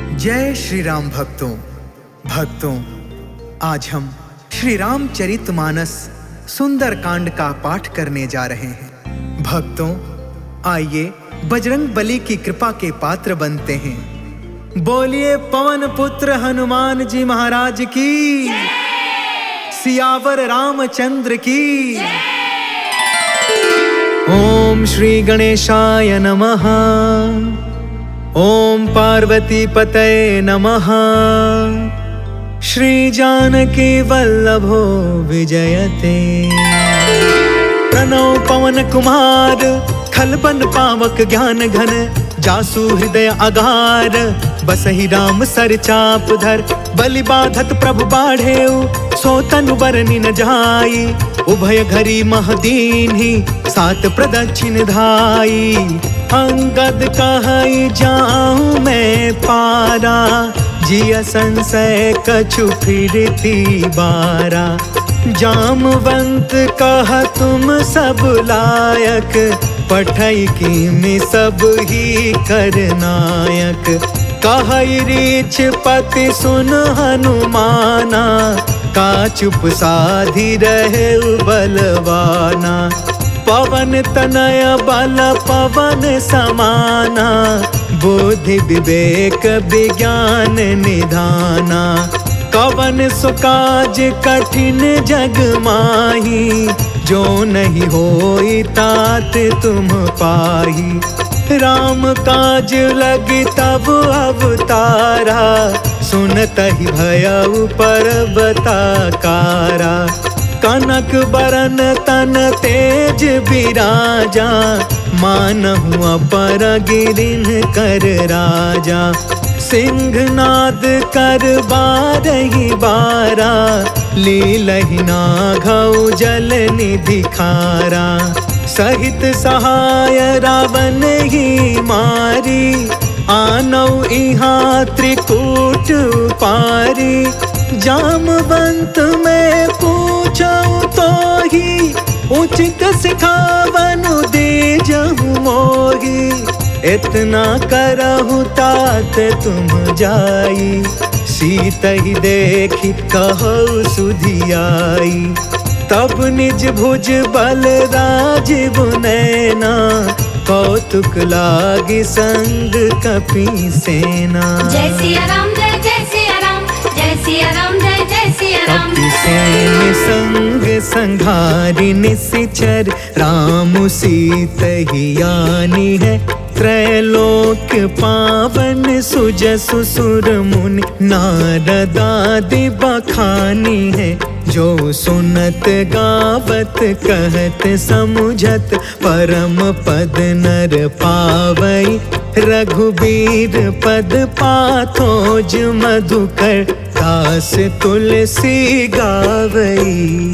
जय श्री राम भक्तों, आज हम श्री रामचरितमानस सुंदर कांड का पाठ करने जा रहे हैं। भक्तों, आइए बजरंग बली की कृपा के पात्र बनते हैं। बोलिए पवन पुत्र हनुमान जी महाराज की, सियावर रामचंद्र की। ओम श्री गणेशाय नमः। ओम पार्वती पतये नमः। श्री जानकी वल्लभो विजयते। प्रणव पवन कुमार, खलबन पावक ज्ञान घन, जासु हृदय अगार, बसहि राम सर चाप धर। बलि बाधत प्रभु बाढ़ेउ, सो तनु बरनि न जाई। उभय घरी महदीन्हि, सात प्रदक्षिण धाई। अंगद कहई जाऊं मैं पारा, जिया संशय कछु फिरती बारा। जामवंत कह तुम सब लायक, पठई किमि सब ही कर नायक। कहई रीछ पति सुन हनुमाना, का चुप साधी रहे बलवाना। पवन तनय बल पवन समाना, बुद्धि विवेक विज्ञान निधाना। कवन सुकाज कठिन जग माही, जो नहीं होई तात तुम पाही। राम काज लगी तब अवतारा, सुनतहि भयउ पर्वताकारा। कनक बरन तन तेज बिराजा, मानहु अपर गिरिन कर राजा। सिंहनाद कर बारहि बारा, लीलहि नाघउ जल निधि खारा। सहित सहाय रावण ही मारी, आनौ इहाँ त्रिकूट पारी। जामवंत में पूछऊं तो ही, उचित सिखावनु दीजहु मोही। इतना करहु तात तुम जाई, सीत ही देखी कहु सुधियाई। तब निज भुज बल राजीव नैना, कौतुक लागी संग कपि सेना। जय सिया राम, जय जय सिया राम, जय सिया राम, जय जय सिया राम। कपि सेन संग संघारि निशिचर, राम सीत ही आनी है। त्रैलोक पावन सुजसु सुर मुनि, नारद आदि बखानी है। जो सुनत गावत कहत समुझत, परम पद नर पावई। रघुबीर पद पाथोज मधुकर, दास तुलसी गावई।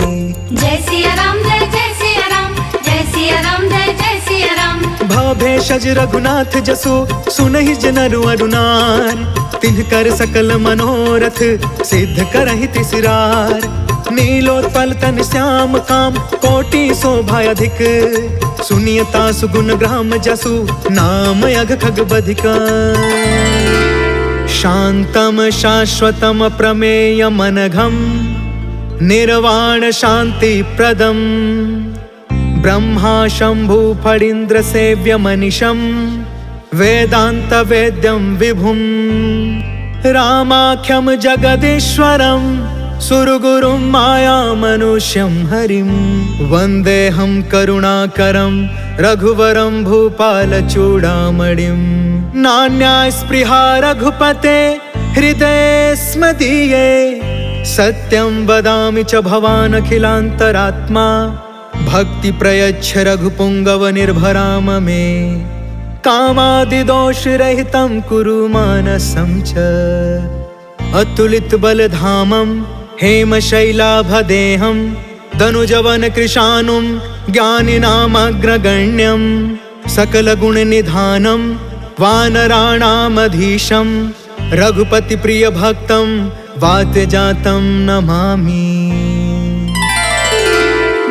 जय सिया राम, जय जय सिया राम, जय सिया राम, जय जय सिया राम। भव भेषज रघुनाथ जसु, सुनहि जनरु अरुनार। तिनकर सकल मनोरथ, सिद्ध करहि तिसरार। नीलोत्पल तन श्याम काम, कोटि शोभा अधिक। सुनियता सुगुण ग्राम जसु, नाम अघ खग बधिका। शांतम शाश्वतम प्रमेय मनघम, निर्वाण शांति प्रदम। ब्रह्मा शंभु फणीन्द्र सेव्य मनिशम, वेदांत वेद्यम विभुम। रामाख्यम जगदीश्वरम, सुरगुरुम माया मनुष्यम हरिम। वंदेहम करुणाकरम, रघुवरम भूपाल चूड़ामणिम। नान्या स्पृहा रघुपते, हृदये स्म दीये। सत्यं वदामि च भवान् अखिलान्तरात्मा, भक्ति प्रयच्छ रघुपुंगव निर्भराम मे। कामादि दोष रहितं कुरु मानसं च, अतुलित बल धामं हेम शैलाभदेहं। दनुजवन कृशानुं ज्ञानिनामग्रगण्यं, सकल गुण निधानं वानराणामधीशं। रघुपति प्रिय भक्तं वातजातं नमामि।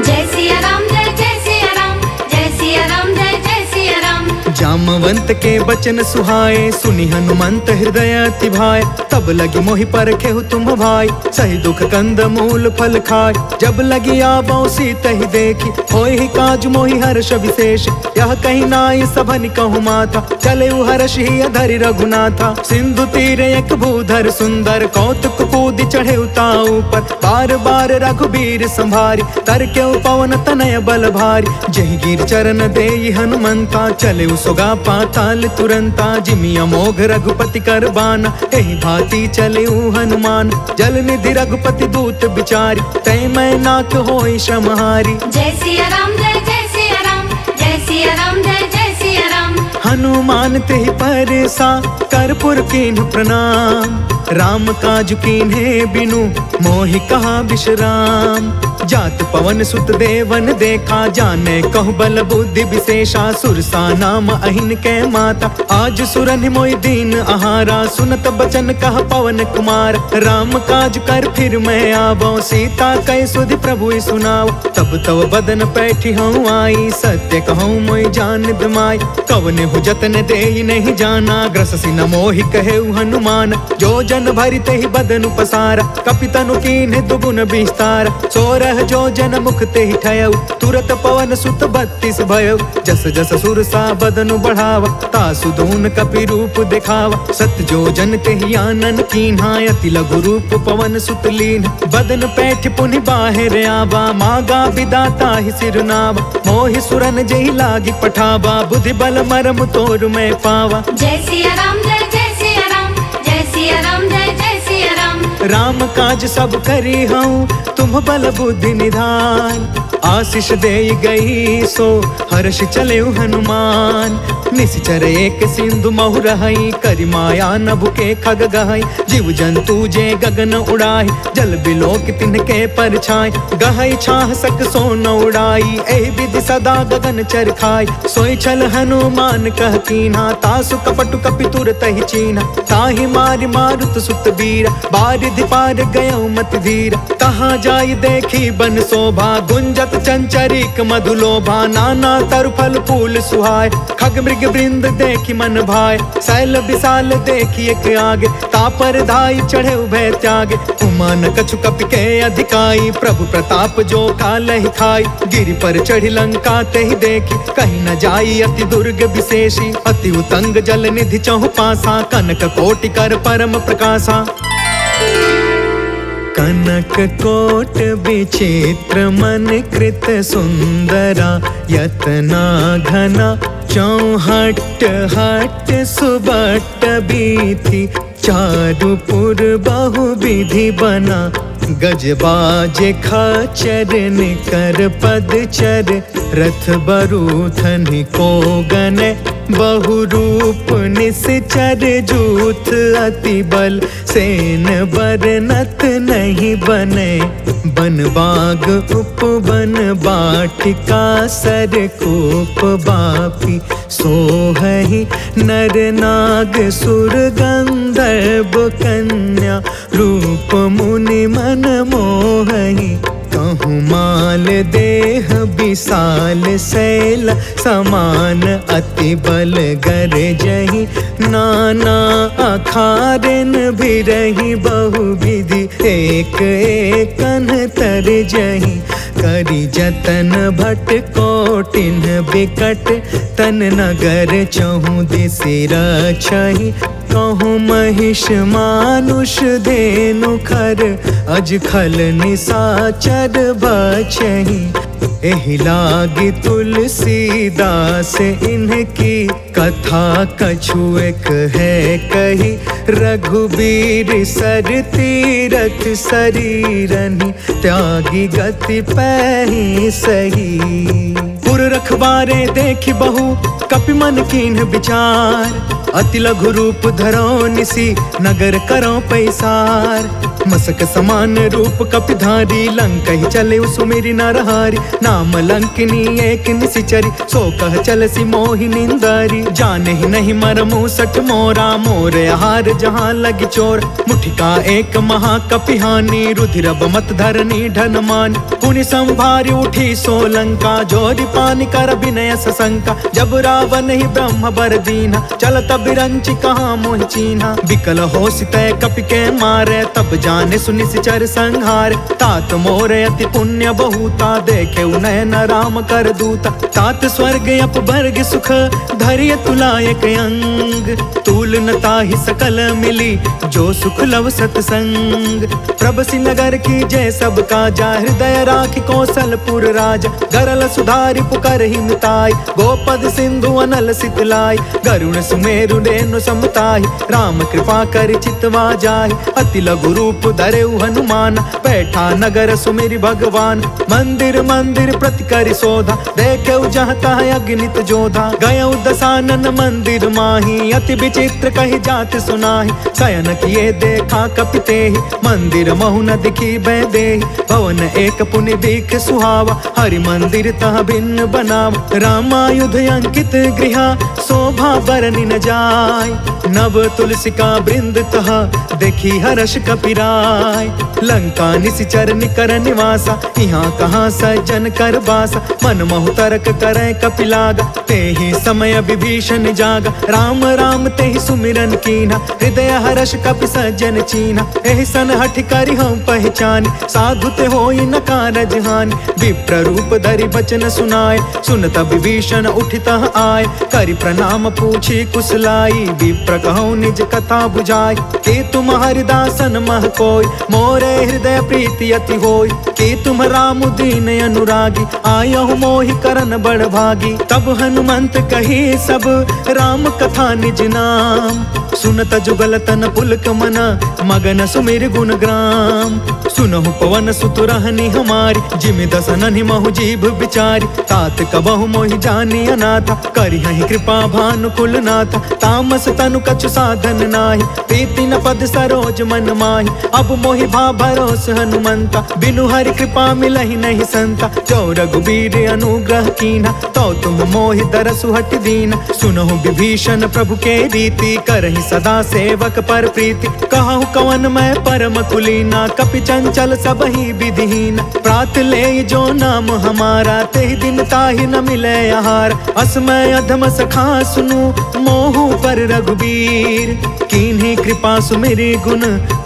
जय सिया राम, जय जय सिया राम, जय सिया राम, जय जय सिया राम। जामवंत के बचन सुहाए, सुनि हनुमंत हृदय अति भाए। तब लगी मोहि परखेहु तुम भाई, सही दुख कंद मूल फल खाय। जब लगी आवो सीता ही देखी, होय ही काज मोहि हर्ष विशेष। यह कहीं नाई सभन कहु माथा, चले हर्ष ही धरि रघुनाथा। सिंधु तीरे एक भूधर सुंदर, कौतुक कूद चढ़े उताऊ पर। बार बार रघुबीर संभारी, तर के पवन तनय बल भारी। जहि गिर चरण देई हनुमंता, चले सोगा पाताल तुरंता। जिमि अमोघ रघुपति कर बाना, एहि भांति चले हनुमान। जल निधि रघुपति दूत बिचारी, तै मैं नाक होई श्रमहारी। जय सिया राम जय जय सिया राम, जय सिया राम जय जय सिया राम। हनुमान तेहि परसा, कर्पूर कीन्ह प्रणाम। राम काज कीन्हे बिनु, मोहि कहा विश्राम। जात पवन सुत देवन देखा, जाने कहु बल बुद्धि विशेषा। सुरसा नाम अहिन के माता, आज सुरन मोहि दीन आहारा। सुनत बचन कह पवन कुमार, राम काज कर फिर मैं आवो। सीता कै सुधि प्रभु सुनाओ, तब तव बदन पैठी हूँ आई। सत्य कहूँ मोहि जान दमाई, कवने हो जतन देहि नहीं जाना। ग्रससि न मोहि कहेउ हनुमान, जो जन भरि तेहि बदनु पसारा। कपितनु कीन्हे दुगुन विस्तार, सोरह जो जन मुख तेहि ठयउ। तुरत पवन सुत 32 भयउ, जस जस सुरसा बदनु बढ़ावा। तासु दून कपि रूप दिखावा, सत जो जन तेहि आनन कीन्हा। अति लघु रूप पवन सुत लीन्ह, बदन पैठ पुनि बाहिर आवा। मागा विदाता ही सिरनावा, मोहि सुरन जेहि लागी पठावा। बुद्धि बल मरम तोर मैं पावा। जय सिया राम जय जय सिया राम, जय सिया राम जय जय सिया राम। राम काज सब करी हूँ, तुम बल बुद्धि निधान। आशीष दे गई सो, हर्ष चले हनुमान। निश्चर एक सिंधु महु रहई, करि माया नभ के खग गहई। जीव जंतु जे गगन उड़ाई, जल बिलोक तिनके परछाई। गहई छाह सक सोन उड़ाई, एहि विधि सदा गगन चर खाई। सोई छल हनुमान कह कीन्हा, तासु कपटु कपि तुरत ही चीन्हा। ताहि मारि मारुत सुत बीरा, बारिधि पार गयउ मत धीरा। तहाँ जाई देखी बन शोभा, गुंजत चंचरिक मधुलोभा। नाना तरु फल फूल सुहाय, खग मृग वृंद देखी मन भाय। शैल विशाल देखी एक आगे, तापर धाई चढ़े उभय त्यागे। उमान कछु कपि के अधिकाई, प्रभु प्रताप जो कालहि खाई। गिरि पर चढ़ी लंका तेहि देखी, कहीं न जाई अति दुर्ग विशेषी। अति उतंग जल निधि चहु पासा, कनक कोटि कर परम प्रकाशा। कनक कोट विचित्र मन कृत सुंदरा। यतना घना चौहट हट सुबट बीथी। चारु पुर बहु विधि बना, गजबाज खाचर निकर पदचर। रथ बरूथन को गने, बहु रूप निश्चर जूथ। अति बल सेन बरनत नहीं बने, बन बाग उपवन बाटिका। सर कूप बापी सोहहि, नर नाग सुर गंधर्व कन्या। रूप मुनि मन मोहहि, कहूँ माल देह विशाल शैल समान। अति बल गरजहि, नाना अखारन भिरहि। बहु विधि एक एकन तरजहि, करि जतन भट कोटिन बिकट। तन नगर चहु दिसि रक्षहि, कहूँ महिष मानुष धेनु खर। अज खल निसाचर बचहि, एहि लागी तुलसीदास इनकी। कथा कछु एक है कही, रघुबीर सर तीरथ शरीरनि। त्यागी गति पैहि सही, पुर रखबारे देखी बहु कपि मन कीन्ह विचार। अति लघु रूप धरो निसी, नगर करो पैसार। मसक समान रूप कपिधारी, लंक ही चले सुमिरि नरहारी। नाम लंकिनी एक निशिचरी, सो कह चलसी मोहि निंदारी। जाने ही नहीं मरमु सठ मोरा, मोर आहार जहाँ लगी चोर। मुठिका एक महा कपिहानी, रुधिर बमत धरनी ढन मान। पुनि संभारी उठी सो लंका, जोरि भवानी कर विनय सशंका। जब रावण ही ब्रह्म बर दीना, चलत बिरंची कहाँ मोहि चीन्हा। विकल हो सितय कपि के मारे, तब जाने सुनि सिचर संहार। तात मोरे अति पुण्य बहुता, देखे नयन राम कर दूता। तात स्वर्ग अपवर्ग सुख, धैर्य तुलायक अंग। तूल न ताहि सकल मिली, जो सुख लव सतसंग। प्रभसि नगर की जय सब काजा, हृदय राखि कौशलपुर राजा। गरल सुधारि पुकर ही मिताई, गोपद सिंधु अनल सितलाई। गरुण सुमेरु रेणु समताहि, राम कृपा कर चितवा जाहि। अति लघु रूप धरेउ हनुमान, बैठा नगर सुमिरि भगवान। मंदिर मंदिर प्रति करि शोधा, देखेउ जहाँ तहाँ अगणित जोधा। गयउ दसानन मंदिर माही, अति विचित्र कहि जात सुनाहि। शयन किए देखा कपि तेहि, मंदिर महु न दिखी बै देहि। भवन एक पुनि दिख सुहावा, हरि मंदिर तह भिन्न बनावा। रामायुध अंकित गृहा, शोभा बरनि न जाय। नव तुलसिका बृंद तह, देखी हर्ष कपिराय। लंका निशिचर निकर निवासा, यहाँ कहाँ सज्जन कर बासा। मन महु तर्क करे कपिलागा, तेहि समय विभीषण जागा। राम राम तेहि सुमिरन कीन्हा, हृदय हर्ष कपि सज्जन चीन्हा। एहि सन हठि करि हम पहचानी, साधु ते होई न कारज हानि। विप्र रूप धरि बचन सुनाय, सुनत विभीषण उठितः आय। करि प्रणाम पूछी कुशलाई, विप्र कहूँ निज कथा बुझाय। कि तुम हरिदासन मह कोय, मोरे हृदय प्रीति अति होय। कि तुम राम दीन अनुरागी, आयहु मोहि करन बड़ भागी। तब हनुमंत कही सब, राम कथा निज नाम। सुनत जुगल तन पुलक मना, मगन सुमिर गुण ग्राम। सुनहु पवन सुत रहनी हमारी, जिमि दसननि महु जीभ बिचारी। तात कबहु मोहि जानी अनाथा, करिहहि कृपा भानुकुल नाथा। तामस तनु कछु साधन नाही, प्रीति न पद सरोज मन माही। अब मोहि भा भरोस हनुमंता, बिनु हरि कृपा मिलहि नहीं संता। जो रघुबीर अनुग्रह कीन्हा, तो तुम मोहि दरसु हटि दीना। सुनहु विभीषण प्रभु के रीति, करहि सदा सेवक पर प्रीति। कहूँ कवन मैं परम कुलीना, कपि चंचल सबहि विधिहीन। प्रात ले जो नाम हमारा, तेहि दिन ताहि न मिले आहार। असमय अधम सखा सुनु, मोहु पर रघुबीर। कीन्ही कृपा सुमिरि गुण,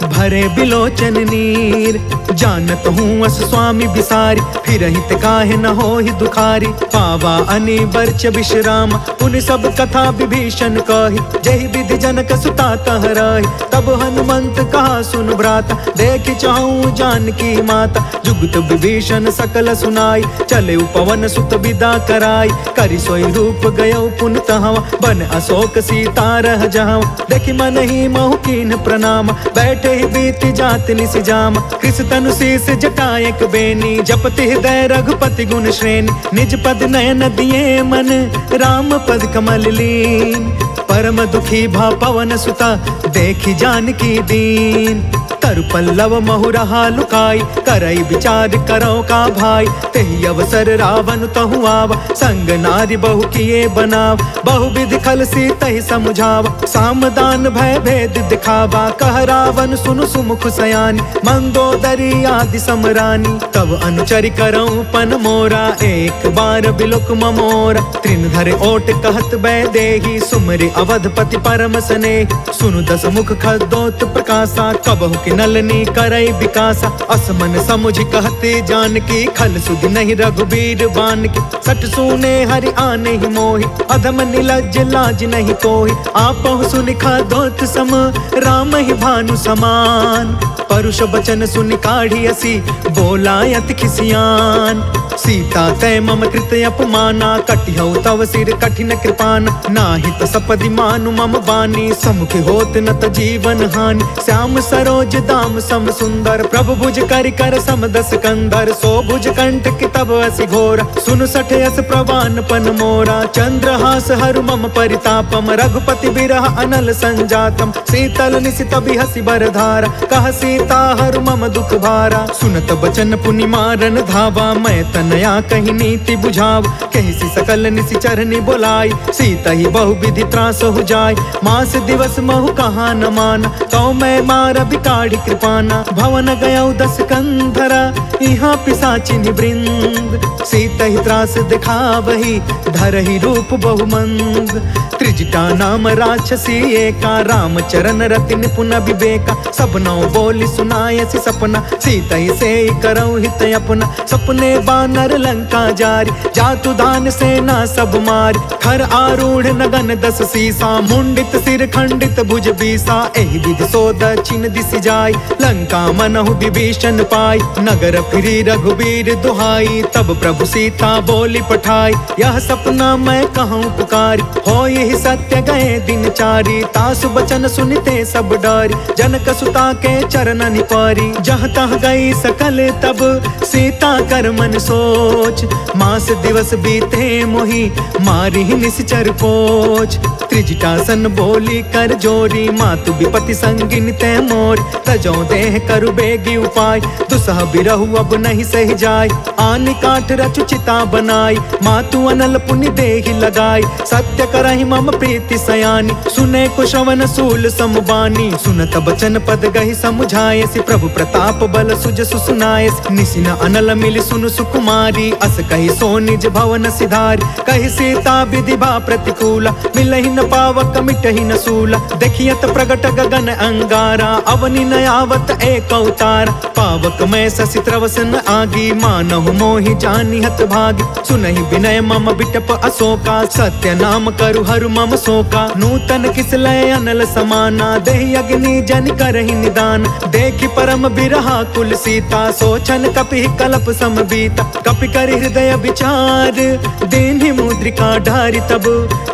भरे बिलोचन नीर। जानत हूँ अस स्वामी बिसारी, फिरहित काहे न होहि दुखारी। पावा अनि बर्च विश्राम, पुनि सब कथा विभीषण कही। जहि विधि जनक सुता तह रही, तब हनुमंत कहा सुन भ्राता। देखि चाहूँ जानकी माता, जुगत विभीषण सकल सुनाई। चले पवन सुत विदा कराई, करि सोई रूप गयौ पुन तहवा। बन अशोक सीता रह जहाँ, देखि मन ही महु कीन्ह प्रणाम। बैठे ही बीति जात निसि जाम, कृष तनु शीस जटायक बेनी। जपति हृदय रघुपति गुण श्रेणी, निज पद नयन दिए मन, राम पद कमल लीन। परम दुखी भा पवन सुता, देखि जानकी दीन। तरु पल्लव महु रहा लुकाई, करई विचार करो का भाई। तेहि अवसर रावण तहु आवा, संग नारी बहु किए बनाव। बहु विधि खल सी तहि समुझावा, सामदान भय भेद दिखावा। कह रावण सुनु सुमुख सयानी, मंदोदरी आदि समरानी। तब अनुचरि करऊं पन मोरा, एक बार बिलुक ममोरा। त्रिन धरे ओट कहत बै देहि, सुमरि अवधपति परम स्नेहि। सुनु दस मुख खदोत प्रकाशा, कबहु कि नलनी करई विकासा। असमन समुझ कहते जानकी, खल सुधि नहीं रघुबीर बानकी। सठ सुने हरि आने ही मोहि, अधम निलज्ज लाज नहीं कोहि। आपहु सुनि खदोत सम, राम ही भानु समान। परुष बचन सुनि काढ़ी असी, बोला अति खिसियान। सीता तय मम कृत अपमाना, कटिहउ तव सिर कठिन कृपान। नाहित सपदि मानु मम बानी, समुख होत न त जीवन हानि। श्याम सरोज दाम सम सुंदर, प्रभु भुज करि कर सम दस कंधर। सो भुज कंठ कि तब असि घोर, सुनु सठ यस प्रवान पन मोरा। चंद्रहास हरु मम परितापम, रघुपति बिरह अनल संजातम। शीतल निशित बिहसि बरधारा, कह सीता हरु मम दुख भारा। सुनत बचन पुनि मारन धावा, मैं तन नया कही नीति बुझाव, कहिसी सकल निशिचरनि बोलाई। सीता ही बहु विधि त्रास हो जाय, मास दिवस महु कहा न माना। कौ मैं मार बिकाढ़ी कृपाना, भवन गयौ 10 कंधरा, यहाँ पिशाचिनि वृंद। सीता ही त्रास दिखावही, धरहि रूप बहुमंद। त्रिजटा नाम राक्षसी एका, राम चरण रति निपुण विवेका। सब नौ बोली सुनायसी सपना, सीता ही से करौ हित अपना। सपने बानर लंका जारी, जातु दान सेना सब मारी। खर आरूढ़ नगन 10 सीसा, मुंडित सिर खंडित भुज बीसा। एहि विधि सो दक्षिण दिशि जाय, लंका मनहु विभीषण पाई। नगर फिरी रघुबीर दुहाई, तब प्रभु सीता बोली पठाई। यह सपना मैं कहूँ पुकारी, हो यही सत्य गए दिन चारी। तासु बचन सुनते सब डरी, जनक सुता के चरण निपारी। जहाँ तहाँ गई सकल तब सीता कर मन सोच, मास दिवस बीते मोहि मारी निश्चर पोच। त्रिजटासन बोली कर जोरी, मातु विपति संगिन ते मोर। तजो देह करु बेगी उपाय, दुसह बिरहु अब नहीं सही जाय। आन काठ रचु चिता बनाई, मातु अनल पुनि देहि लगाई। सत्य करहि मम प्रीति सयानी, सुने को श्रवण सूल समबानी। सुनत बचन पद गहि समुझाय, सि प्रभु प्रताप बल सुज सुनाय। निसिन अनल मिलि सुनु सुकुमारी, अस कहि सो निज भवन सिधारी। कहि सीता विधि भा प्रतिकूला, मिलहि न पावक मिटहि न सूला। देखियत प्रगट गगन अंगारा, अवनि न आवत एक अवतार। पावक मैं ससि त्रवस न आगी, मानहु मोहि जानि हत भागी। सुनहि विनय मम बिटप अशोका, सत्य नाम करु हरु मम शोका। नूतन किसलय अनल समाना, देहि अग्नि जन करहि निदान। देखि परम बिरहा कुल सीता, सोचन कपि कलप सम बीता। कपि कर हृदय विचार, देहि मुद्रिका ढारि तब।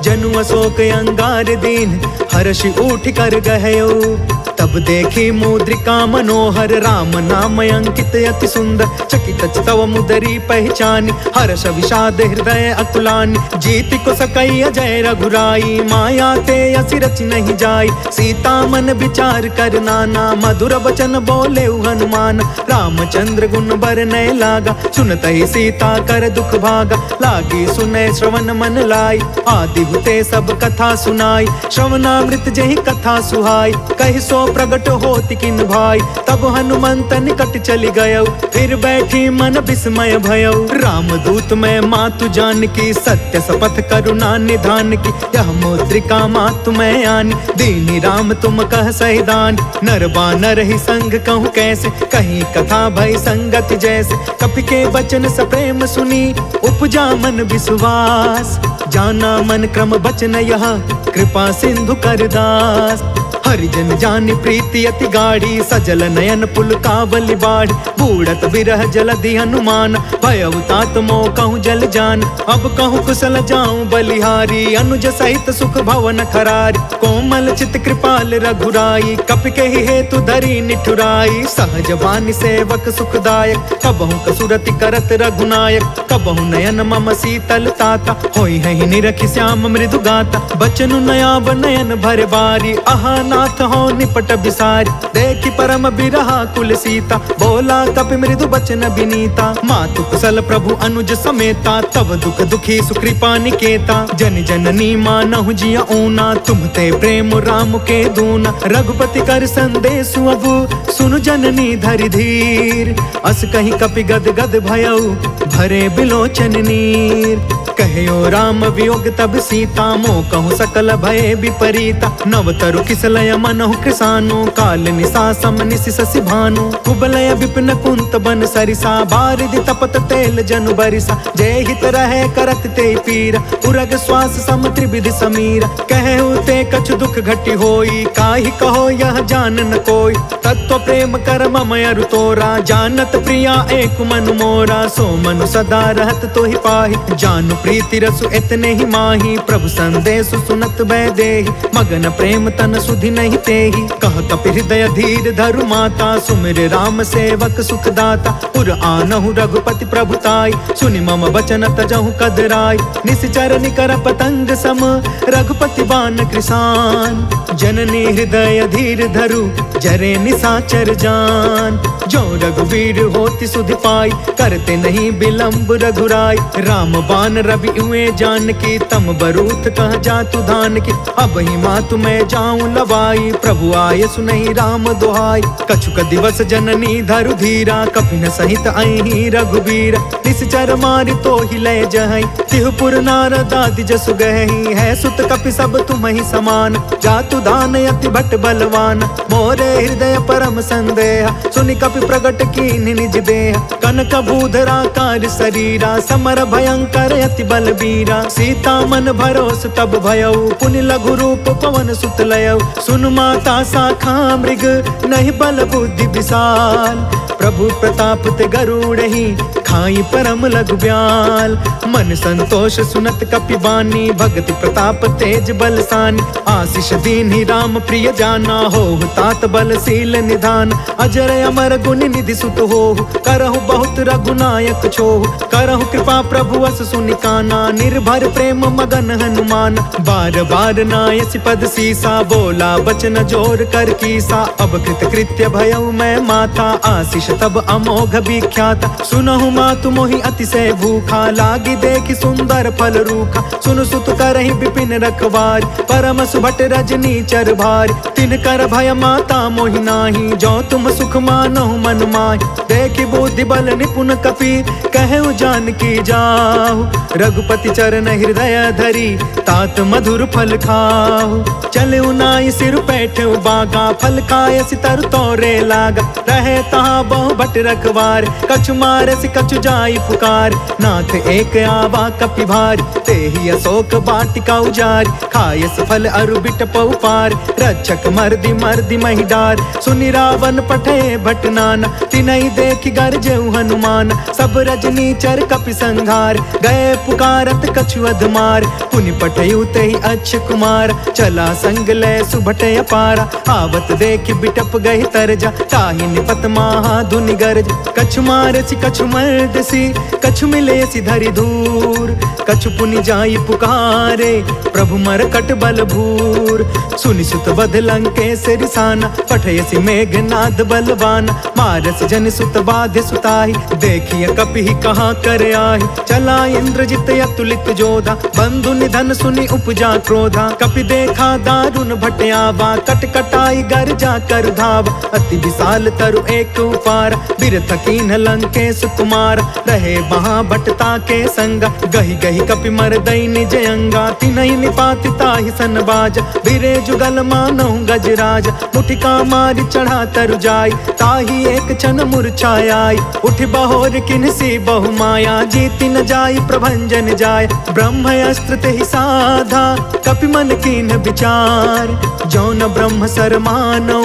जनु अशोक अंगार दीन, हर्षि उठ कर गहयो। तब देखी मुद्रिका मनोहर, राम नाम अंकित अति सुंदर। चकित तव मुदरी पहचानी, हर्ष विषाद हृदय अकुलानी। जीति को सकई अजय रघुराई, माया ते असि रचि नहीं जाई। सीता मन विचार कर नाना, मधुर वचन बोले हनुमान। रामचंद्र गुण बरनय लागा, सुनत ही सीता कर दुख भागा। लागी सुनय श्रवण मन लाई, आदि हुते सब कथा सुनाई। श्रवणामृत जहि कथा सुहाई, कहि सो प्रगट होति किन भाई। तब हनुमंत निकट चली गयो, फिर बैठी मन विस्मय भयो। रामदूत मैं मातु जान की, सत्य शपथ करुणा निधान की। यह मुद्रिका मातु मैं आनी, दीनी राम तुम कह सहिदान। नर बानर ही संग कहूँ कैसे, कहीं कथा भई संगति जैसे। कपि के वचन सप्रेम सुनी, उपजा मन विश्वास। जाना मन क्रम बचन यह, कृपा सिंधु कर दास। हरिजन जानि प्रीति अति गाढ़ी, सजल नयन पुल कावली बाढ़। बूढ़त बिरह जलधि हनुमान, भयउ तात मोह कहूँ जल जान। अब कहूँ कुशल जाऊं बलिहारी, अनुज सहित सुख भवन खरारी। कोमल चित कृपाल रघुराई, कपि के हेतु धरी निठुराई। सहज बानी सेवक सुखदायक, कबहु कसुरति करत रघुनायक। कबहु नयन मम शीतल ताता, होई है निरखि श्याम मृदु गाता। बचनु नयाव नयन भर बारी, आहा नाथ हो निपट बिसारी। देखि परम बिरहा कुल सीता, बोला कपि मृदु बचन बिनीता। मातु कुशल प्रभु अनुज समेता, तब दुख दुखी सुकृपा निकेता। जन जननी मानहु जिया ऊना, तुम ते प्रेम राम के दूना। रघुपति कर संदेश अबु, सुनु जननी धरि धीर। अस कहीं कपि गद गद भयउ, भरे बिलोचन नीर। कहो राम वियोग तब सीता, मोह कहूँ सकल भय विपरीता। नवतरु किसलय मनहु कृसानु, काल निशा सम निशि शशि भानु। कुबलय विपिन कुंत बन सरिसा, बारिधि तपत तेल जनु बरिसा। जय हित रहे करत ते पीरा, उरग श्वास सम त्रिविधि समीरा। कहु ते कछु दुख घटी होई, काहि कहो यह जान न कोई। तत्व प्रेम कर मम अरु तोरा, जानत प्रिया एक मनु मोरा। सो मनु सदा रहत तो ही पाहि, जानु प्रीति रसु इतने ही माही। प्रभु संदेश सुनत बै देहि, मगन प्रेम तन सुधि ही नहीं तेहि। कह कपि हृदय धीर धरु माता, सुमिर राम सेवक सुखदाता। पुर आनहु रघुपति प्रभुताई, सुनि मम बचन तजहु कदराई। निश्चर निकर पतंग सम, रघुपति बान कृसान। जननी हृदय धीर धरु, जरे निशाचर जान। जो रघुवीर होति सुधि पाई, करते नहीं बिलंब रघुराई। राम बान रवि हुए जानकी, तम बरूथ कह जातु धान की। अब ही मातु मैं जाऊं लवाई, प्रभु आय सुनहि राम दुहाई। कछुक दिवस जननी धरु धीरा, कपिन सहित अहि रघुबीरा। निश्चर मारि तो ही लय जहई, तिहुपुर नारद आदि जसु गहई। है सुत कपि सब तुम ही समान, जातु दान अति भट बलवान। मोरे हृदय परम संदेह, सुनि कपि प्रगट कीन्हि निज देह। कनक भूधरा कार शरीरा, समर भयंकर अति बलबीरा। सीता मन भरोस तब भयउ, पुनि लघु रूप पवन सुत लयउ। सुन माता शाखा मृग, नहीं बल बुद्धि विशाल। प्रभु प्रताप ते गरुड़हि, खाई परम लघु ब्याल। मन संतोष सुनत कपि बानी, भगति प्रताप तेज बलसानी। आशीष दीन्हि राम प्रिय जाना, होहु तात बलशील निधान। अजर अमर गुण निधि सुत होहु, करहु बहुत रघुनायक छोहु। करहु कृपा प्रभु अस सुनि काना, निर्भर प्रेम मगन हनुमान। बार बार नायसि पद सीसा, बोला बचन जोर कर कीसा। अब कृत कृत्य भयउ मैं माता, आशीष तब अमोघ विख्याता। सुनहु मातु मोहि अतिशय भूखा, लागी देखि सुंदर फल रूखा। सुनु सुत करहि विपिन रखवार, परम सुभट रजनी चर भार। तिन कर भय माता मोहि नाही, जो तुम सुख मानहु मन माहि। देखि बुद्धि बल निपुण कपि, कहु जानकी जाहु। रघुपति चरण हृदय धरी, तात मधुर फल खाहु। चलउ नाई सिर पैठउ बागा, फल खायसि तरु तोरे लागा। रहे तहाँ बहु भट रखवार, कछु मारसि कछु जाई पुकार। नाथ एक आवा कपि भार, तेहि अशोक वाटिका उजारि। खायस फल अरु बिटपउ पार, रक्षक मर्दि मर्दि महि डार। सुनि रावण पठे भट नाना, तिनहि देखि गरजेउ हनुमान। सब रजनी चर कपि संघार, गए पुकारत कछु अधमार। पुनि पठयु तेहि अक्ष कुमार, चला संग लय सुभट अपारा। आवत देखि बिटप गहि तरजा, ताहि निपत महा धुनि गरज। कछु मारसि कछु मर्दसि, कछु मिलेसि धरि धूर। कछु पुनि जाई पुकारे, प्रभु मरकट बल भूर। सुनि सुत बध लंकेश रिसाना, पठयसि मेघनाद बलवाना। मारस जन सुत बाधे सुताहि, देखिय कपि कहाँ कर आहि। चला इंद्रजित अतुलित जोधा, बंधु निधन सुनि उपजा क्रोधा। कपि देखा दारुण भट आवा, कट कटाई गर्जा कर धावा। अति विशाल तरु एक उपार, बिरथ कीन्ह लंकेश कुमार। रहे वहाँ भटता के संगा, गहि गहि कपि मरदई निज अंगा। तिनहि निपाति ताहि सन बाजा, बिरे जुगल मानहु गजराज। मुठिका मारि चढ़ा तरु जाई, ताहि एक क्षण मूर्छाई। उठि बहोर किन्हसी बहु माया, जीति न जाई प्रभंजन जाय। ब्रह्म अस्त्र तेहि साधा, कपि मन कीन्ह विचार। जौन ब्रह्म सर मानौ,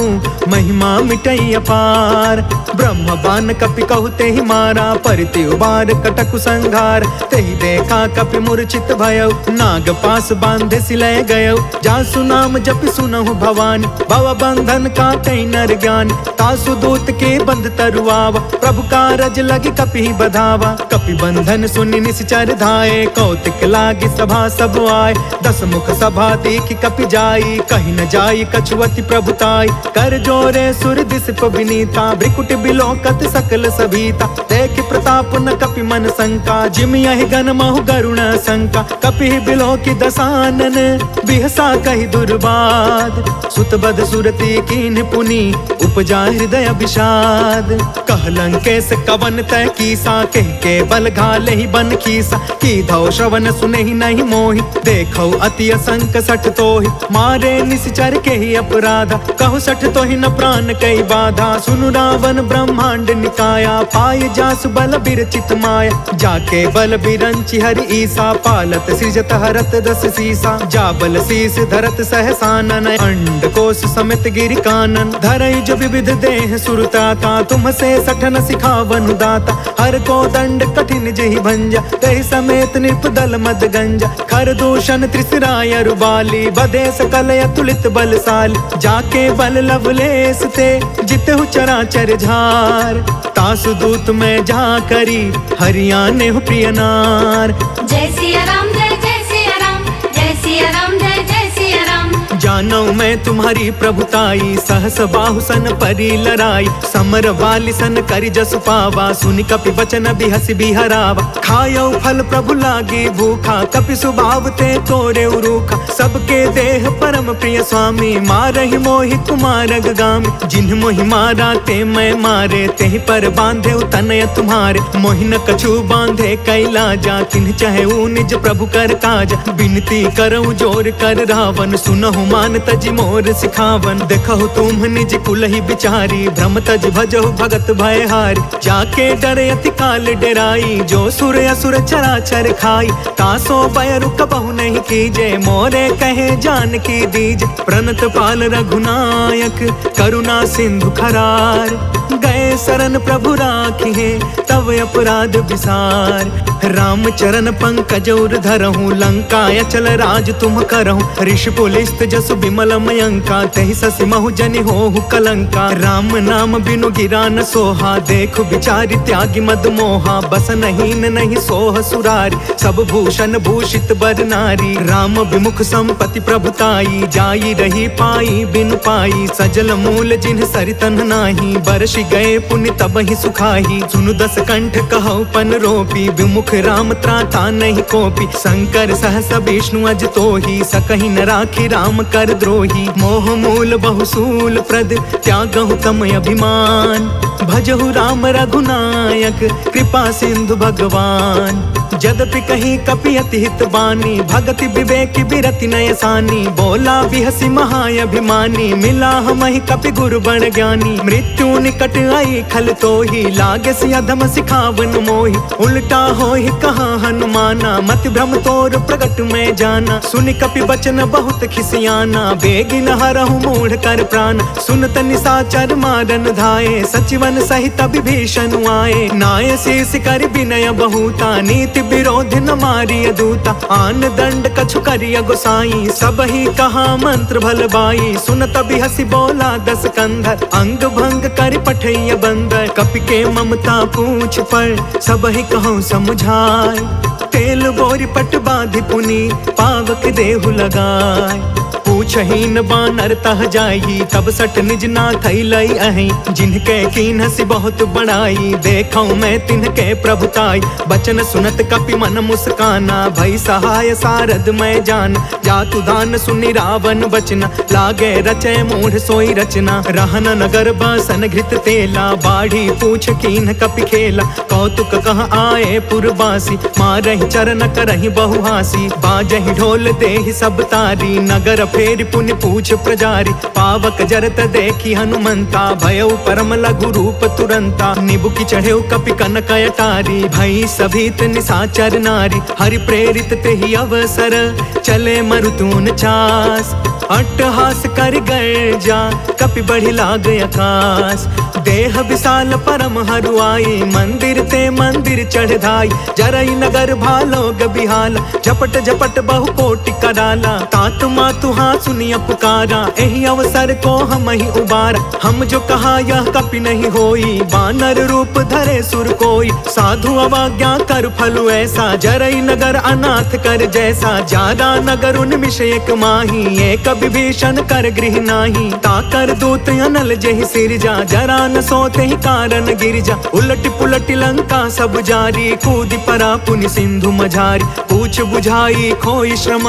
महिमा मिटई अपार। ब्रह्म बान कपि कहु तेहि मारा, परिति उबार कटकु संघार। तेहि देखा कपि मूर्छित भयउ, नाग पास बांधे सिलय गयउ। जासु नाम जपि सुनहु भवानी, भव बंधन काटई नर ज्ञानी। तासु दूत के बंध तरुआवा, प्रभु कारज लगी कपि बधावा। कपि बंधन सुनि निश्चर धाये, कौतिक लागी सभा सब आए। दस मुख सभा देखि कपि जाई, कहि न जाई कछुअति प्रभुताई। कर जोरे सुर दिसप विनीता, भ्रिकुट बिलोकत सकल सभीता। देखि प्रताप न कपि मन शंका, जिम यहि गन महु गरुण शंका। कपि बिलोकि दसानन, बिहसा कहि दुर्बाद। सुतबद सुरति कीन्ह पुनि, उपजा हृदय विषाद। कह लंकेश कवन तय कीसा, कह के बल घाले ही बन खीसा। की धौ श्रवण सुनेहि नहीं मोहि, देखौ अति असंक सठ तोहि। मारे निश्चर के ही अपराधा, कहु सठ तोहि न प्राण कई बाधा। सुनु रावण ब्रह्मांड निकाया, पाय जासु बल बिरचित माया। जाके बल बिरंचि हरि ईसा, पालत सृजत हरत दस सीसा। जा बल शीस धरत सहसानन, अंड कोश समित गिरि कानन। धरई जो विविध देह सुरताता, तुम से सठन सिखावन दाता। हर को दंड कठिन जहि भंजा, तहि समेत नृप दल मद गंजा। खर दूषण त्रिशिराय रुबाली, बधे सकल अतुलित बलशाली। जाके बल लवलेस ते जितहु चराचर झार। तासु दूत में जा करी हरियाणे हो प्रिय नार। जय सिया राम जय जय सिया राम, जय सिया राम जय जय सिया राम। जानो मैं तुम्हारी प्रभुताई, सहस बाहु सन परी लराई। समर वाली सन करि जसु पावा, सुनि कपि बचन बिहसि बिहरावा। खायो फल प्रभु लागी भूखा, कपि सुभाव ते तोरे उरूखा। सबके देह परम प्रिय स्वामी, मारहि मोहि कुमारग गामी। जिन्ह मोहि मारा ते मैं मारे, तेहि पर बांधे तनय तुम्हारे। मोहि न कछु बांधे कैलाजा, तिन्ह चाहे निज प्रभु कर काजा। बिनती करऊं जोर कर रावण, सुनहु मान तज मोर सिखावन। देखहु तुम निज कुलहि बिचारी, भ्रम तज भजहु भगत भयहारी। जाके डरे अति काल डेराई, जो सुर असुर चराचर खाई। तासो भय रुक बहु नहीं कीजे, मोरे कहे जानकी दीज। प्रणत पाल रघुनायक, करुणा सिंधु खरार। गए शरण प्रभु राखिए, तव अपराध विसार। राम चरण पंकज उर धरहूँ, लंका अचल राज तुम करहूँ। ऋषि पुलिस्त जसु बिमल मयंका, तहि ससि महु जनि होहु कलंका। राम नाम बिनु गिरा न सोहा, देखु बिचारी त्यागी मद मोहा। बसन हीन नहीं सोह सुरारी, सब भूषण भूषित बर नारी। राम विमुख संपत्ति प्रभुताई, जाई रही पाई बिनु पाई। सजल मूल जिन्ह सरितन नाही, बरसि गए पुनि तबहि सुखाही। सुनु दस कंठ कहौ पन रोपी, विमुख राम त्राता नहीं कोपी। शंकर सहस विष्णु अज तोहि, सकहि न राखी राम कर द्रोही। मोह मूल बहुसूल प्रद, त्यागहु तम अभिमान। भजहु राम रघुनायक, कृपा सिंधु भगवान। जदपि कहीं कपि अति हित बानी, भगति विवेक बिरति नय सानी। बोला बिहसि महाअभिमानी, मिला हमहि कपि गुरु बड़ ज्ञानी। मृत्यु निकट आई खल तोहि, लागे सि अधम सिखावन मोहि। उल्टा होहि कहा हनुमाना, मति भ्रम तोर प्रगट में जाना। सुनि कपि बचन बहुत खिसियाना, बेगिन हरहु मूढ़ कर प्राण। सुनत निशाचर मारन धाये, सचिवन सहित विभीषण आए। नाय शीस कर विनय बहुता, नीति विरोध न मारिय दूता। आन दंड कछु करिय गोसाई, सब ही कहा मंत्र भल बाई। सुनत बिहसि बोला दस कंधर, अंग भंग कर पठैय बंदर। कपि के ममता पूछ पर, सब ही कहूँ समझाय। तेल बोरी पट बाधि पुनि, पावक देहु लगाय। पूछहीन बानर तह जाई, तब सट निज ना खैलई अहि। जिनके कीन्हसि बहुत बड़ाई, देखऊं मैं तिनके प्रभुताई। बचन सुनत कपि मन मुस्काना, भई सहाय सारद मैं जान। जातु दान सुनि रावण बचना, लागे रचे मूढ़ सोई रचना। रहन नगर बसन घृत तेला, बाढ़ी पूछ कीन्ह कपि खेला। कौतुक कह आए पुरवासी, मारहि चरण करहि बहुहासी। बाजहि ढोल देहि सब तारी, नगर फेरि पुनि पूछ प्रजारी। पावक जरत देखी हनुमंता, भयउ परम लघु रूप तुरंता। निबुकि चढ़ेउ कपि कनक अटारी, भई सभीत निशाचर नारी। हरि प्रेरित तेहि अवसर, चले मरुतून चास। अट्टहास कर गर्जा, कपि बढ़ि लाग आकाश। देह विशाल परम हरुआई, मंदिर ते मंदिर चढ़ धाई। जरई नगर भालो बिहाला, झपट झपट बहु कोटि कराला। तात मातु हाँ सुनिय पुकारा, एहि अवसर को हम ही उबारा। हम जो कहा यह कपि नहीं होई, बानर रूप धरे सुर कोई। साधु अवज्ञा कर फलु ऐसा, जरई नगर अनाथ कर जैसा। जादा नगर उन्मिष एक माही, एक विभीषण कर गृह नाही। ताकर दूत अनल जेहि सिरजा, जरा न सोते ही कारण गिरजा। उलट पुलट लंका सब जारी, कूदि परा पुनि सिंधु मझारी। पूछ बुझाई खोई श्रम,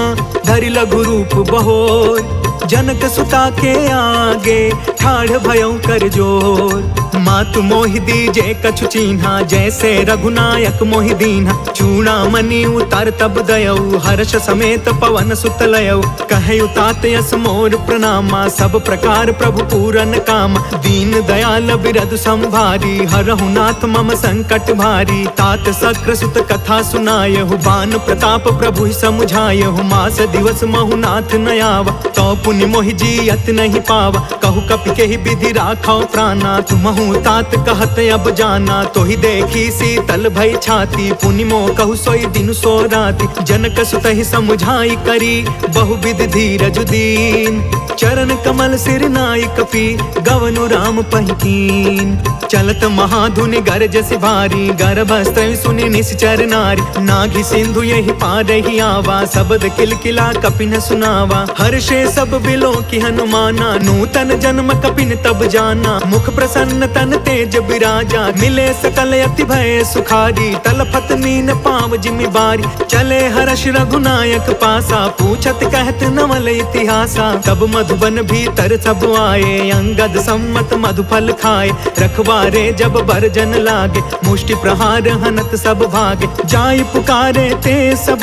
धरि लघु रूप बहोर। जनक सुता के आगे, ठाढ़ भयउ कर जोर। मातु मोहि दीजे कछु चीन्हा, जैसे रघुनायक मोहि दीन्हा। चूड़ामणि उतार तब दयऊ, हर्ष समेत पवन सुत लयऊ। कहयु तात यस मोर प्रणामा, सब प्रकार प्रभु पूरन काम। दीन दयाल बिरधु संभारी, हरहु नाथ मम संकट भारी। तात सक्र सुत कथा सुनायहु, बान प्रताप प्रभु समुझायहु। मास दिवस महु नाथ न आवा, तो पुनि पुनि मोहि जियत नहीं पावा, कहु कपि के ही विधि राखो प्राणा। तुमहु तात कहत अब जाना, तो ही देखी शीतल भई छाती। पुनि मोह कहु सोई दिन सो राति, जनक सुत ही समुझाई करी बहुविध धीरज दीन। चरण कमल सिर नाई कपि, गवनु राम पहिकीन। चलत महाधुनि गरज से भारी, गर्भस्त्र सुनि निश्चर नारी। नाघि सिंधु यही पार ही आवा, शब्द किलकिला कपिन सुनावा। हर्षे सब बिलो की हनुमाना, नूतन जन्म कपिन तब जाना। मुख प्रसन्न तन तेज बिराजा, मिले सकल अति भय सुखारी। तलफत मीन पाव जिमि बारी, चले हर्ष रघुनायक पासा। पूछत कहत नवल इतिहासा, तब मधुबन भीतर सब आए। अंगद सम्मत मधुफल खाए, रखवारे जब बरजन लागे। मुष्टि प्रहार हनत सब भागे, जाय पुकारे ते सब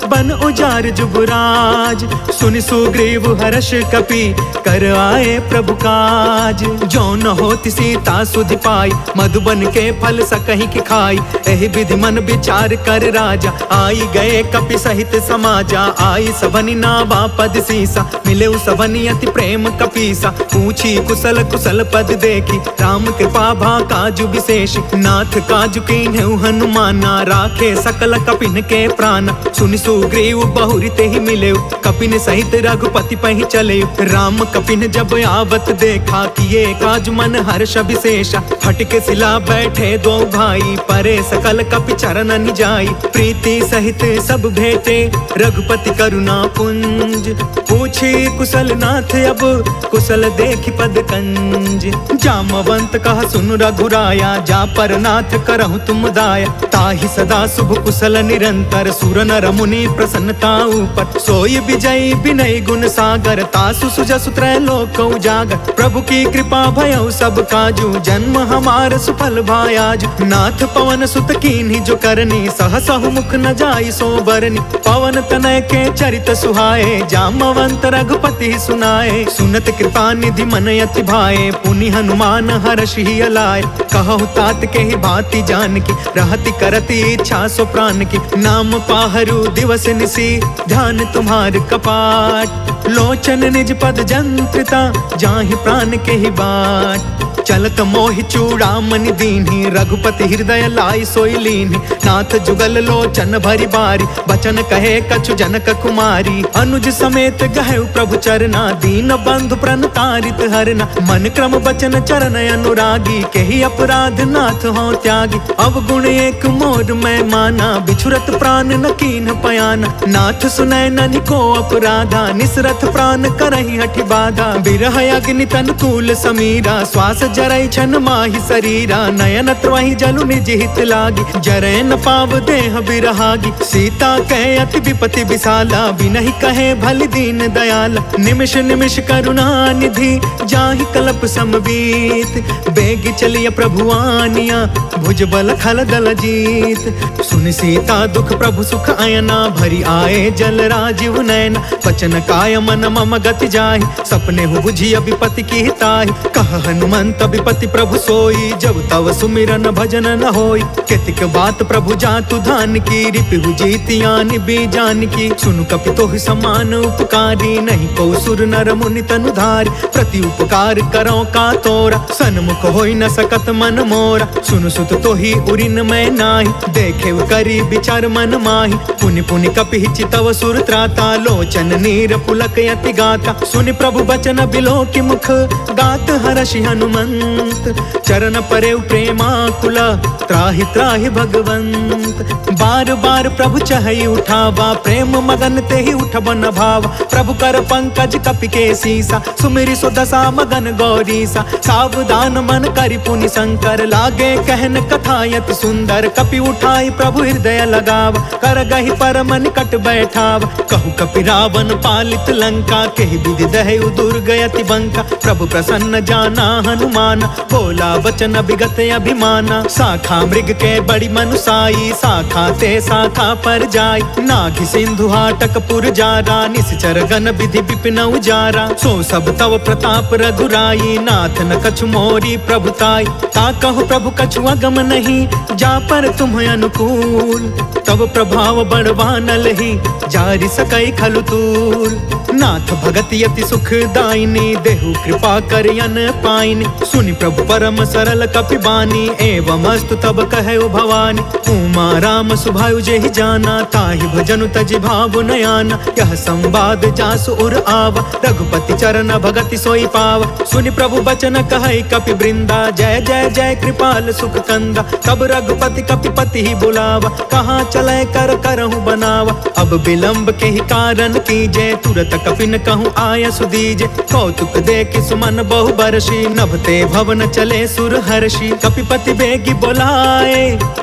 बन उजार जुबराज। सुनि सुग्रीव हर्ष कपि, कर आए प्रभु काज। जो न होति सीता सुधि पाई, मधुबन के फल सकहि की खाई। एहि विधि मन विचार कर राजा, आई गए कपि सहित समाजा। आई सबनि नावा पद सीसा, मिले सबनि अति प्रेम कपीसा। पूछी कुशल कुशल पद देखी, राम कृपा भा काजु विशेष। नाथ काजु कीन्हु हनुमाना, राखे सकल कपिन के प्राण। सुनि सुग्रीव बहुरी ते ही मिले, कपिन सहित रघुपति पहि चले। राम कपिन जब आवत देखा, किए काज मन हर्ष विशेषा। फटके सिला बैठे दो भाई, परे सकल कपि चरण जाई। प्रीति सहित सब भेटे, रघुपति करुणा पुंज। पूछी कुशल नाथ अब, कुशल देखि पद कंज। जामवंत कह सुन रघुराया, जा पर नाथ करहु तुम दाया। ताहि सदा शुभ कुशल निरंतर, सुर नर मुनि प्रसन्नता ऊपर। सोई विजयी विनय गुण सागर, तासु सुजसु त्रैलोक उजागर। प्रभु की कृपा भयउ सब काजू, जन्म हमार सुफल भायाजु। नाथ पवन सुत कीन्ही जो करनी, सहसहु मुख न जाई सो बरनी। पवन तनय के चरित सुहाए, जामवंत रघुपति सुनाए। सुनत कृपा निधि मन अति भाए, पुनि हनुमान हर्ष ही अलाए। कहु तात के ही भांति जान की, रहति करति इच्छा सो प्राण की। नाम पाहरु दिवस निसी, ध्यान तुम्हार कपाट। लोचन निज पद जंत्रिता, जाहि प्राण के ही बाट। चलत मोहि चूड़ामणि दीन्ही, रघुपति हृदय लाई सोई लीन्ही। नाथ जुगल लोचन भरी बारी, बचन कहे कछु जनक कुमारी। अनुज समेत गहु प्रभु चरना, दीन बंधु प्रणतारित हरना। मन क्रम बचन चरण अनुरागी, केहि अपराध नाथ हो त्यागी। अवगुण एक मोर मैं माना, बिछुरत प्राण न कीन्ह पयाना। नाथ सुनय ननि को अपराधा, निसरथ प्राण करहि हठि बाधा। बिरह अग्नि तन कूल समीरा, श्वास जरई छन माहि शरीरा। नयन त्रवहि जलु निज हित लागी, जरै न पाव देह बिरहागी। सीता कहे अति विपति विशाला, बिनहि कहे भलि दीन दयाला। निमिष निमिष करुणा निधि, जाहि कल्प समवीत। बेग चलिय प्रभु आनिया, भुज बल खल दल जीत। सुन सीता दुख प्रभु सुख अयना, भरी आए जल राजीव नयना। वचन काय मन मम गति जाहि, सपने हु बुझिय विपति की ताहि। कह हनुमंत विपति प्रभु सोई, जब तव सुमिरन भजन न होई। केतिक बात प्रभु जातु धान की, रिपु जीतियानि बीजान की। सुनु कपि तोहि समान उपकारी, नहीं को सुर नर मुनि तनु धारी। प्रति उपकार करो का तोरा, सन्मुख होई न सकत मन मोरा। सुनु सुत तोहि उरिन मैं नाही, देखे करी विचार मन माही। पुनि पुनि कपि चितव सुर त्राता, लोचन नीर पुलक यति गाता। सुनि प्रभु बचन बिलो की मुख, गात हर्षि हनुमंत। चरण परे प्रेमाकुला, त्राहि त्राहि भगवंत। बार बार प्रभु चहई उठावा, प्रेम मगन ते ही उठब न भावा। प्रभु कर पंकज कपि के सीसा, सुमिरि सो दशा मगन गौरीसा। सावधान मन करि पुनि शंकर, लागे कहन कथा यति सुंदर। कपि उठाई प्रभु हृदय लगावा, कर गहि परम निकट बैठावा। कहु कपि रावण पालित लंका, केहि विधि दहु दुर्ग यति बंका। प्रभु प्रसन्न जाना हनुमाना, बोला वचन विगत अभिमाना। शाखा मृग के बड़ी मनुसाई, शाखा ते शाखा पर जाय। नाघि सिंधु हाटकपुर जारा, निश्चर गण विधि विपिन उजारा। सो सब तव प्रताप रघुराई, नाथ न कछु मोरी प्रभुताई। ता कहु प्रभु कछु अगम नहीं, जा पर तुम अनुकूल। तब प्रभाव बड़वानल ही, जारि सकई खलु तूल। नाथ भगति अति सुखदायिनी, देहु कृपा कर अन पाइनी। सुनि प्रभु परम सरल कपि बानी, एवं अस्तु तब कहु भवानी। उमा राम सुभायु जेहि जाना, ताहि भजनु तजि भाव नयाना। यह संवाद जासु उर आवा, रघुपति चरण भगति सोई पावा। सुनि प्रभु बचन कहै कपि वृंदा, जय जय जय कृपाल सुख कंदा। तब रघुपति कपिपति ही बुलावा, कहाँ चलै कर करहु बनावा। अब विलंब के ही कारण कीजे, तुरत कपिन कहूँ आय सुदीजे। कौतुक देख सुमन बहु बरसी, नभते भवन चले सुर हर्षि। कपिपति बेगी बोलाए,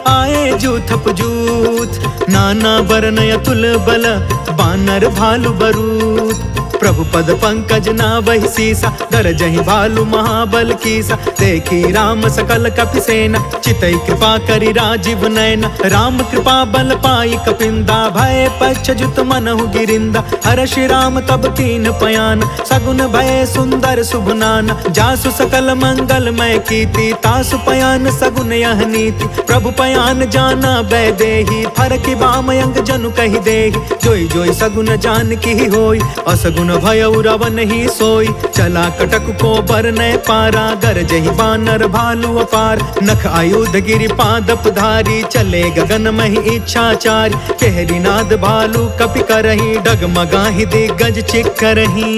आए जूथप जूथ। नाना वरन अतुल बल, बानर भालु बरूथ। प्रभु पद पंकज नावहि सीसा, गरजहि भालु महाबल कीसा। देखी राम सकल कपि सेना, चितई कृपा करि राजीव नयना। राम कृपा बल पाई कपिंदा, भय पच्छजुत मनहु गिरिंदा। हर्षि राम तब कीन पयान, सगुन भय सुंदर शुभ नाना। जासु सकल मंगलमय कीर्ति, तासु पयान सगुन यह नीति। प्रभु पयान जाना बैदेही, फरकि बामयंग जनु कहि देहि। जोई जोई सगुन जान की होई, असगुन भय रावण ही सोई। चला कटक को बर न पारा, गरजहि बानर भालु अपार। नख आयुध गिरि पादप धारी, चले गगन महि इच्छाचारी। केहरी नाद भालु कपि करही, डगमगाहि दिग्गज चिक्करही।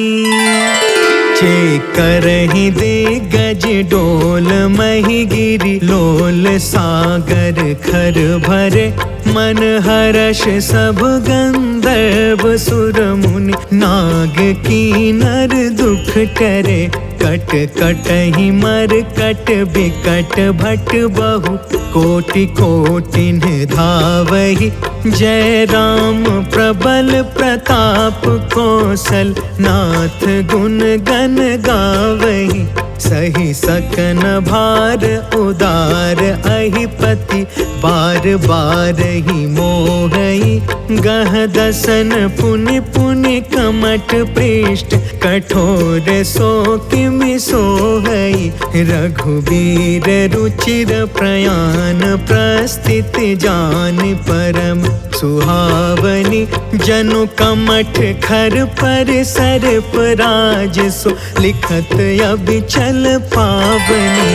करही दिग्गज डोल मही गिरी, लोल सागर खर भरे। मन हर्ष सब गंधर्व सुर मुनि, नाग कीनर दुख टरे। कट कटहि मर कट बिकट भट बहु, कोटि कोटिन धावहि। जय राम प्रबल प्रताप कौशल, नाथ गुण गण गावहि। सही सकन भार उदार अहिपति, बार बार ही मोहई। गह दसन पुनि पुनि कमट पृष्ठ, कठोर सो किमि सोहई। रघुबीर रुचिर प्रयाण, प्रस्थिति जान परम सुहावनी। जनु कमठ खर पर सर्प राज सो, लिखत अबिचल पावनी।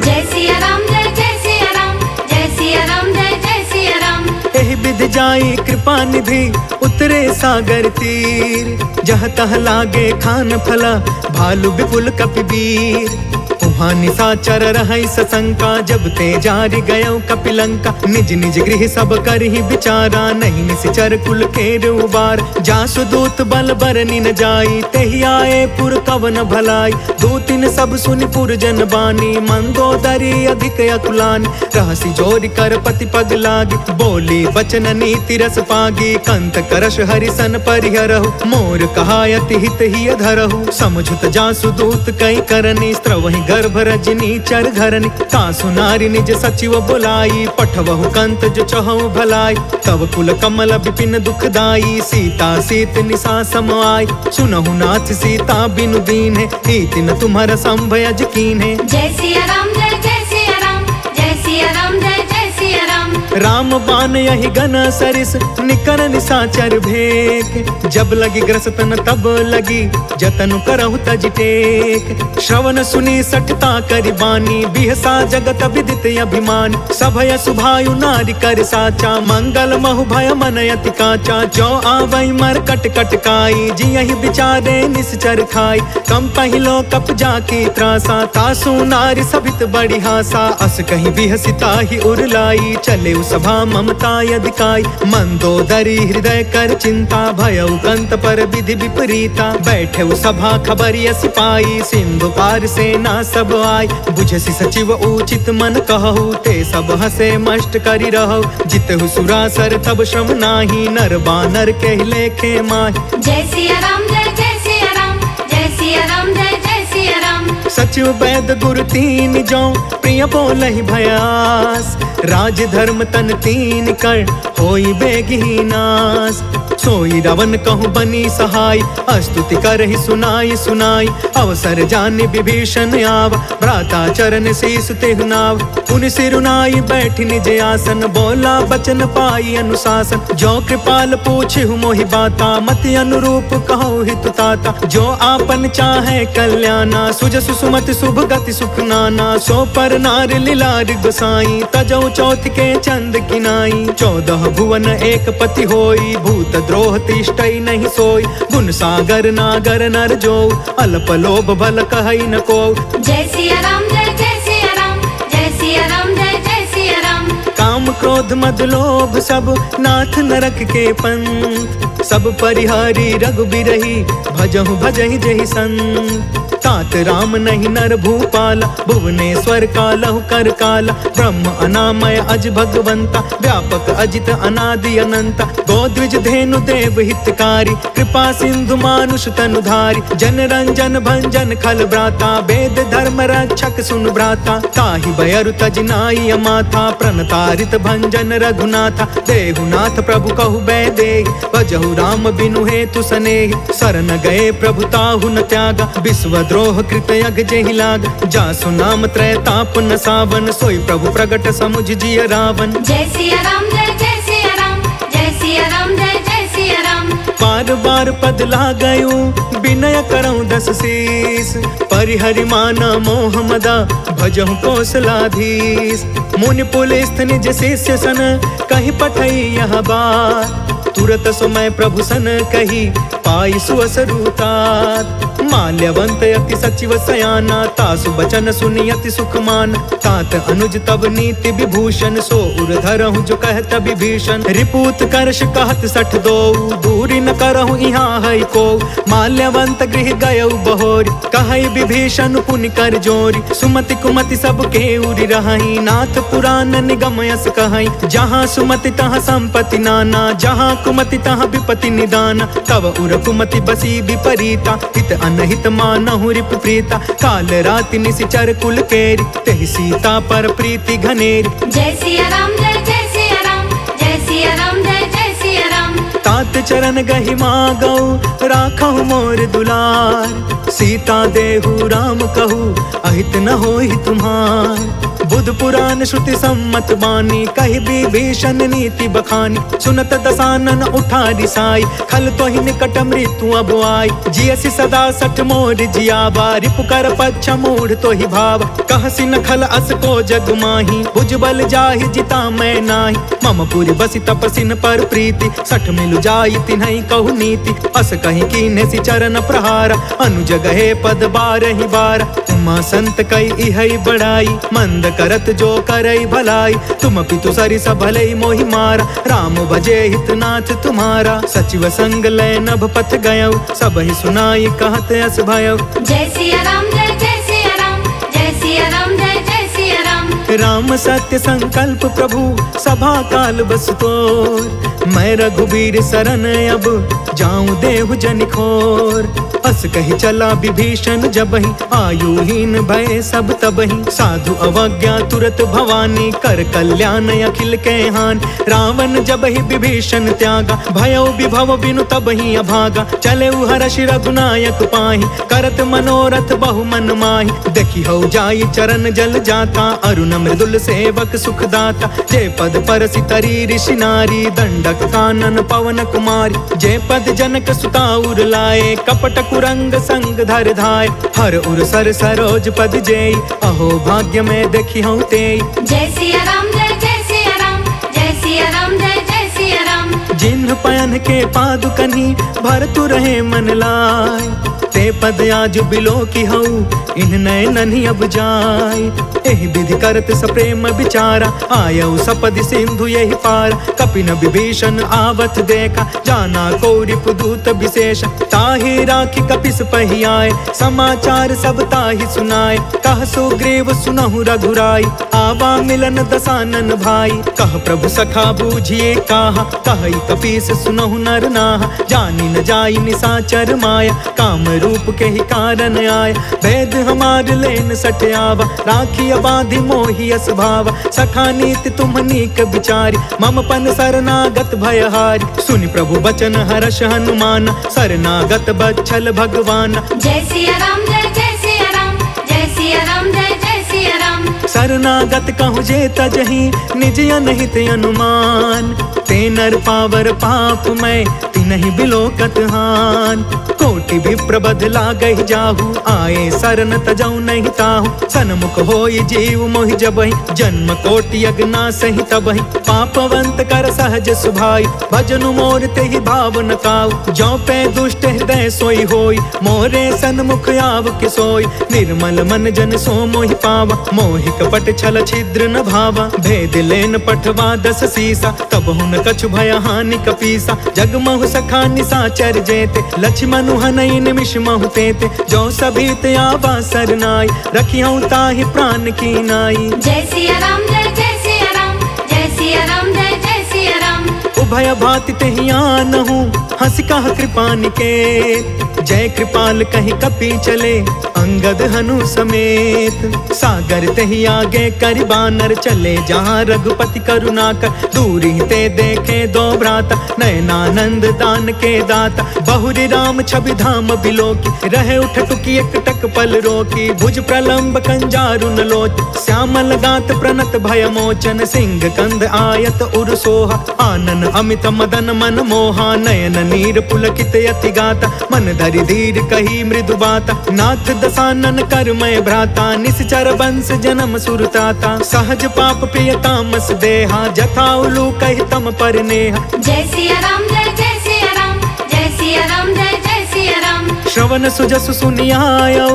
जय सिया राम जय जय सिया राम, जय सिया राम जय जय सिया राम। एहि विधि जाई कृपा निधि, उतरे सागर तीर। जह तह लागे खान फला, भालु विपुल कपिवीर। उहाँ निशाचर रहै सशंका, जब ते जारि गयो कपिलंका। निज निज गृह सब करहि विचारा, नहीं निश्चर कुल केर उबार। जासु दूत बल बरनि न जाई, तेहि आए पुर कवन भलाई। दूतिन सब सुनि पुर जन बानी, मंदोदरी अधिक अकुलानी। रहसि जोरि कर पति पग लागी, बोली वचन नीति रस पागी। कंत करश हरिसन परिहरहु, मोर कहायति हित ही धरहु। समझुत जासु दूत कई करनी, स्त्रवहि गर्भ रजनी चर घरनी। तासु नारी निज सचिव बुलाई, पठवहु कंत जो चहु भलाई। तब कुल कमल विपिन दुखदाई, सीता सीत निशा सम आई। सुनहु नाथ सीता बिनु दीन्हे, हीति न तुम्हारा संभयज कीन्हे। जय सिया राम जय जय सिया राम, जय सिया राम जय जय सिया राम। राम बान यही गन सरिस, निकर निशाचर भेक। जब लगी ग्रसतन तब लगी, जतनु करहु तज टेक। श्रवण सुनी सठता करि बानी, बिहसा जगत विदित अभिमानी। सभय सुभायु नारी कर साचा, मंगल महु भय मन अति काचा। जो आवै मर कट कट काई, जियहि विचारे निश्चर खाई। कम पहिलो कप जाकी त्रासा, तासु नारी सभित बड़ी हासा। अस कहीं बिहसिता ही उरलाई, चले सभा ममता यदिकाई। मंदोदरी हृदय कर चिंता, भयउ कंत पर विधि विपरीता। बैठे सभा खबरिया सिपाही, सिंधु पार सेना सब आई। बुझसि सचिव उचित मन कहु, ते सब हसे मष्ट करि रहु। जितहु सुरासर तब श्रम नाही, नर बानर के लेखे माही। जय सिया राम जय जय सिया राम, जय सिया राम जय जय सिया राम। सचिव वैद गुरु तीन जो, प्रिय बोलहि भयास। राज धर्म तन तीन कर होई बेगी नास। सोई रावण कहूँ बनी सहाय, स्तुति करहि सुनाई सुनाई। अवसर जानि विभीषण आव, भ्राता चरण शीस तेहु नाव। पुनि सिरुनाई बैठि निज आसन, बोला बचन पाई अनुशासन। जो कृपाल पूछिहु मोहि बाता, मति अनुरूप कहु हितु ताता। जो आपन चाहे कल्याणा, सुजसु सुमति शुभ गति सुख नाना। सो पर नार लीलार गोसाई, तजौ चौथ के चंद किनाई। 14 भुवन एक पति होई, भूत द्रोह तिष्ठई नहीं सोई। गुण सागर नागर नर जो, अल्प लोभ भल कहई न को। जय सिया राम जय जय सिया राम, जय सिया राम जय जय सिया राम। काम क्रोध मद लोभ सब नाथ नरक के पंथ। सब परिहारी रघुबीरहि, भजहु भजहि जहि संत। तात राम नहीं नर भूपाला, भुवनेश्वर कालहु कर काला। ब्रह्म अनामय अज भगवंता, व्यापक अजित अनादि अनंता। गोद्विज धेनु देव हितकारी, कृपा सिंधु मानुष तनुधारी। जन रंजन भंजन खल भ्राता, वेद धर्म रक्षक सुन भ्राता। ताहि बयरु तज नाई अमाथा, प्रणतारित भंजन रघुनाथा। देहुनाथ प्रभु कहु बैदेहि, भजहु राम बिनु हेतु सनेहि। शरण गए प्रभु ताहु न त्यागा, विश्व द्रोह कृत यज्ञ जेहि लाग। जासु नाम त्रय ताप न सावन, सोई प्रभु प्रगट समुझ जिय रावण। जय सिया राम जय जय सिया राम, जय सिया राम जय जय सिया राम। बार बार पद लागयूं, विनय करऊं 10 शीस। परिहरि माना मोह मदा, भजहु कौशलाधीश। मुनि पुलिस्थ निज शिष्य सन, कहि पठई यह बात। तुरत समय प्रभु सन कही, पाई सुअसरुतात। माल्यवंत अति सचिव सयाना, तासु बचन सुनि अति सुख मान। तात अनुज तब नीति विभूषण, सो उर धरहु जो कहत विभीषण। रिपूत करश कहत 62, दूरी न करहु यहाँ है को। माल्यवंत गृह गयउ बहोरी, कहई विभीषण पुनि कर जोरी। सुमति कुमति सब के उरि रहई, नाथ पुराण निगम यस कहई। जहाँ सुमति तहाँ संपत्ति नाना, जहाँ कुमति तहाँ विपत्ति निदाना। तब उर कुमति बसी विपरीता, हित अनहित मानहु रिपु प्रीता। काल राति निशिचर कुल केरी, तेहि सीता पर प्रीति घनेरी। जय सिया राम जय जय सिया राम, जय सिया राम जय जय सिया राम। तात चरण गहि मागौ, राखहु मोर दुलार। सीता देहु राम कहू, अहित न होई तुम्हार। बुध पुराण श्रुति सम्मत बानी, कहि विभीषण नीति बखानी। सुनत दसानन उठा रिसाई, खल तोहि निकट मृत्यु अब आई। जियसि सदा 60 मोर जियावा, रिपु कर पक्ष मूढ़ तोहि भाव। कहसि न खल अस को जग माही, भुजबल जाहि जिता मैं नाही। मम पुरि बसि तपसिन पर प्रीति, 60 मिलु जाई तिन्है कहु नीति। अस कहि कीन्हे चरण प्रहारा, अनुज गहे पद 12 बार। उमा संत कई इहै बड़ाई, मंद करत जो करई भलाई। तुम पितु सरिस भलई मोहि मारा, राम भजे हितनाथ तुम्हारा। सचिव संग लय नभ पथ गयऊ, सबहि सुनाई कहत अस भयऊ। जय सिया राम जय जय सिया राम, जय सिया राम जय जय सिया राम। राम सत्य संकल्प प्रभु, सभा काल बस तोर। मैं रघुबीर शरण अब, जाऊं देहु जनिखोर। अस कही चला विभीषण जबहि, आयुहीन भय सब तबहि। साधु अवज्ञा तुरत भवानी, कर कल्याण अखिल के हान। रावण जबहि विभीषण त्यागा, भयउ विभव बिनु तबहि अभागा। चले हर्ष रघुनायक पाहि, करत मनोरथ बहु मन माहि। देखि हौ जाई चरण जल जाता, अरुण मृदुल सेवक सुखदाता। जे पद परसि तरी ऋषि नारी, दंडक कानन पवन कुमारी। जे पद जनक सुता उर लाए, कपट कुरंग संग धर धाय। हर उर सर सरोज पद जेई, अहो भाग्य में देखी हूँ तेई। जय सिया राम जय जय सिया राम, जय सिया राम जय जय सिया राम। जिन्ह पयन के पादुकनी, भरतु रहे मन लाय। ते पद आज बिलो की हऊ, इन नयननि अब जाय। एहि विधि करत सप्रेम विचारा, आयऊ सपदि सिंधु यही पार। कपिन विभीषण आवत देखा, जाना कौरिप दूत विशेष। ताहि राखी कपिस पहियाए, समाचार सब ताहि सुनाए। कह सुग्रीव सुनहु रघुराई, आवा मिलन दसानन भाई। कह प्रभु सखा बूझिए काहा, कहि कपीस सुनहु नर नाहा। जानि न जाई निशाचर माया, काम रूप के ही कारण आय। भेद हमार लेन सठयावा, राखी अबाधि मोहि अस भावा। सखा नीति तुम नीक विचारी, मम पन शरणागत भयहारी। सुनि प्रभु बचन हर्ष हनुमान, शरणागत बच्छल भगवान। जय सिया राम जय जय सिया राम, जय सिया राम जय जय सिया राम। शरणागत कहूँ जे तजहि, निज अनहित अनुमान। ते नर पावर पाप मैं, तिनहि बिलोकत हान। कोटि विप्र बध लागहि जाहु, आए शरण तजौ नहीं ताहु। सन्मुख होई जीव मोहि जबहि, जन्म कोटि अगनासहि तबहि। पापवंत कर सहज सुभाई, भजनु मोर तेहि भाव न काऊ। जौ पे दुष्ट हृदय सोई होई, मोरे सन्मुख आव के सोई। निर्मल मन जन सो मोहि पावा, मोहि कपट छल छिद्र न भावा। भेद लेन पठवा दस सीसा, तब हुन कछु भय हानि कपीसा। जगमहु सखा निसाचर जेते, लक्ष्मणु हनई निमिष महु तेते। जो सभीत आवा सरनाई, रखियौ ताहि प्राण की नाई। जय सिया राम जय जय सिया राम, जय सिया राम जय जय सिया राम। उभय भाति तेहि आनहु, हंसि कह कृपा निकेत। जय कृपाल कहि कपि चले, अंगद हनु समेत। सागर तेहि आगे करि बानर, चले जहाँ रघुपति करुणाकर। दूरी ते देखे दो भ्राता, नयनानंद दान के दाता। बहुरी राम छवि धाम बिलोकी, रहे उठ टुकी एक टक पल रोकी। भुज प्रलंब कंजारुन लोच, श्यामल गात प्रणत भय मोचन। सिंह कंद आयत उर सोहा, आनन अमित मदन मन मोहा। नयन नीर पुलकित यति गाता, मन धरि धीर कही मृदु बाता। नाथ दसानन कर मैं भ्राता, निश्चर वंश जन्म सुरताता। सहज पाप प्रिय तामस देहा, जथा उलू कहि तम पर नेहा। जय सिया राम जय जय सिया राम, जय सिया राम जय जय सिया राम। श्रवण सुजसु सुनियायौ,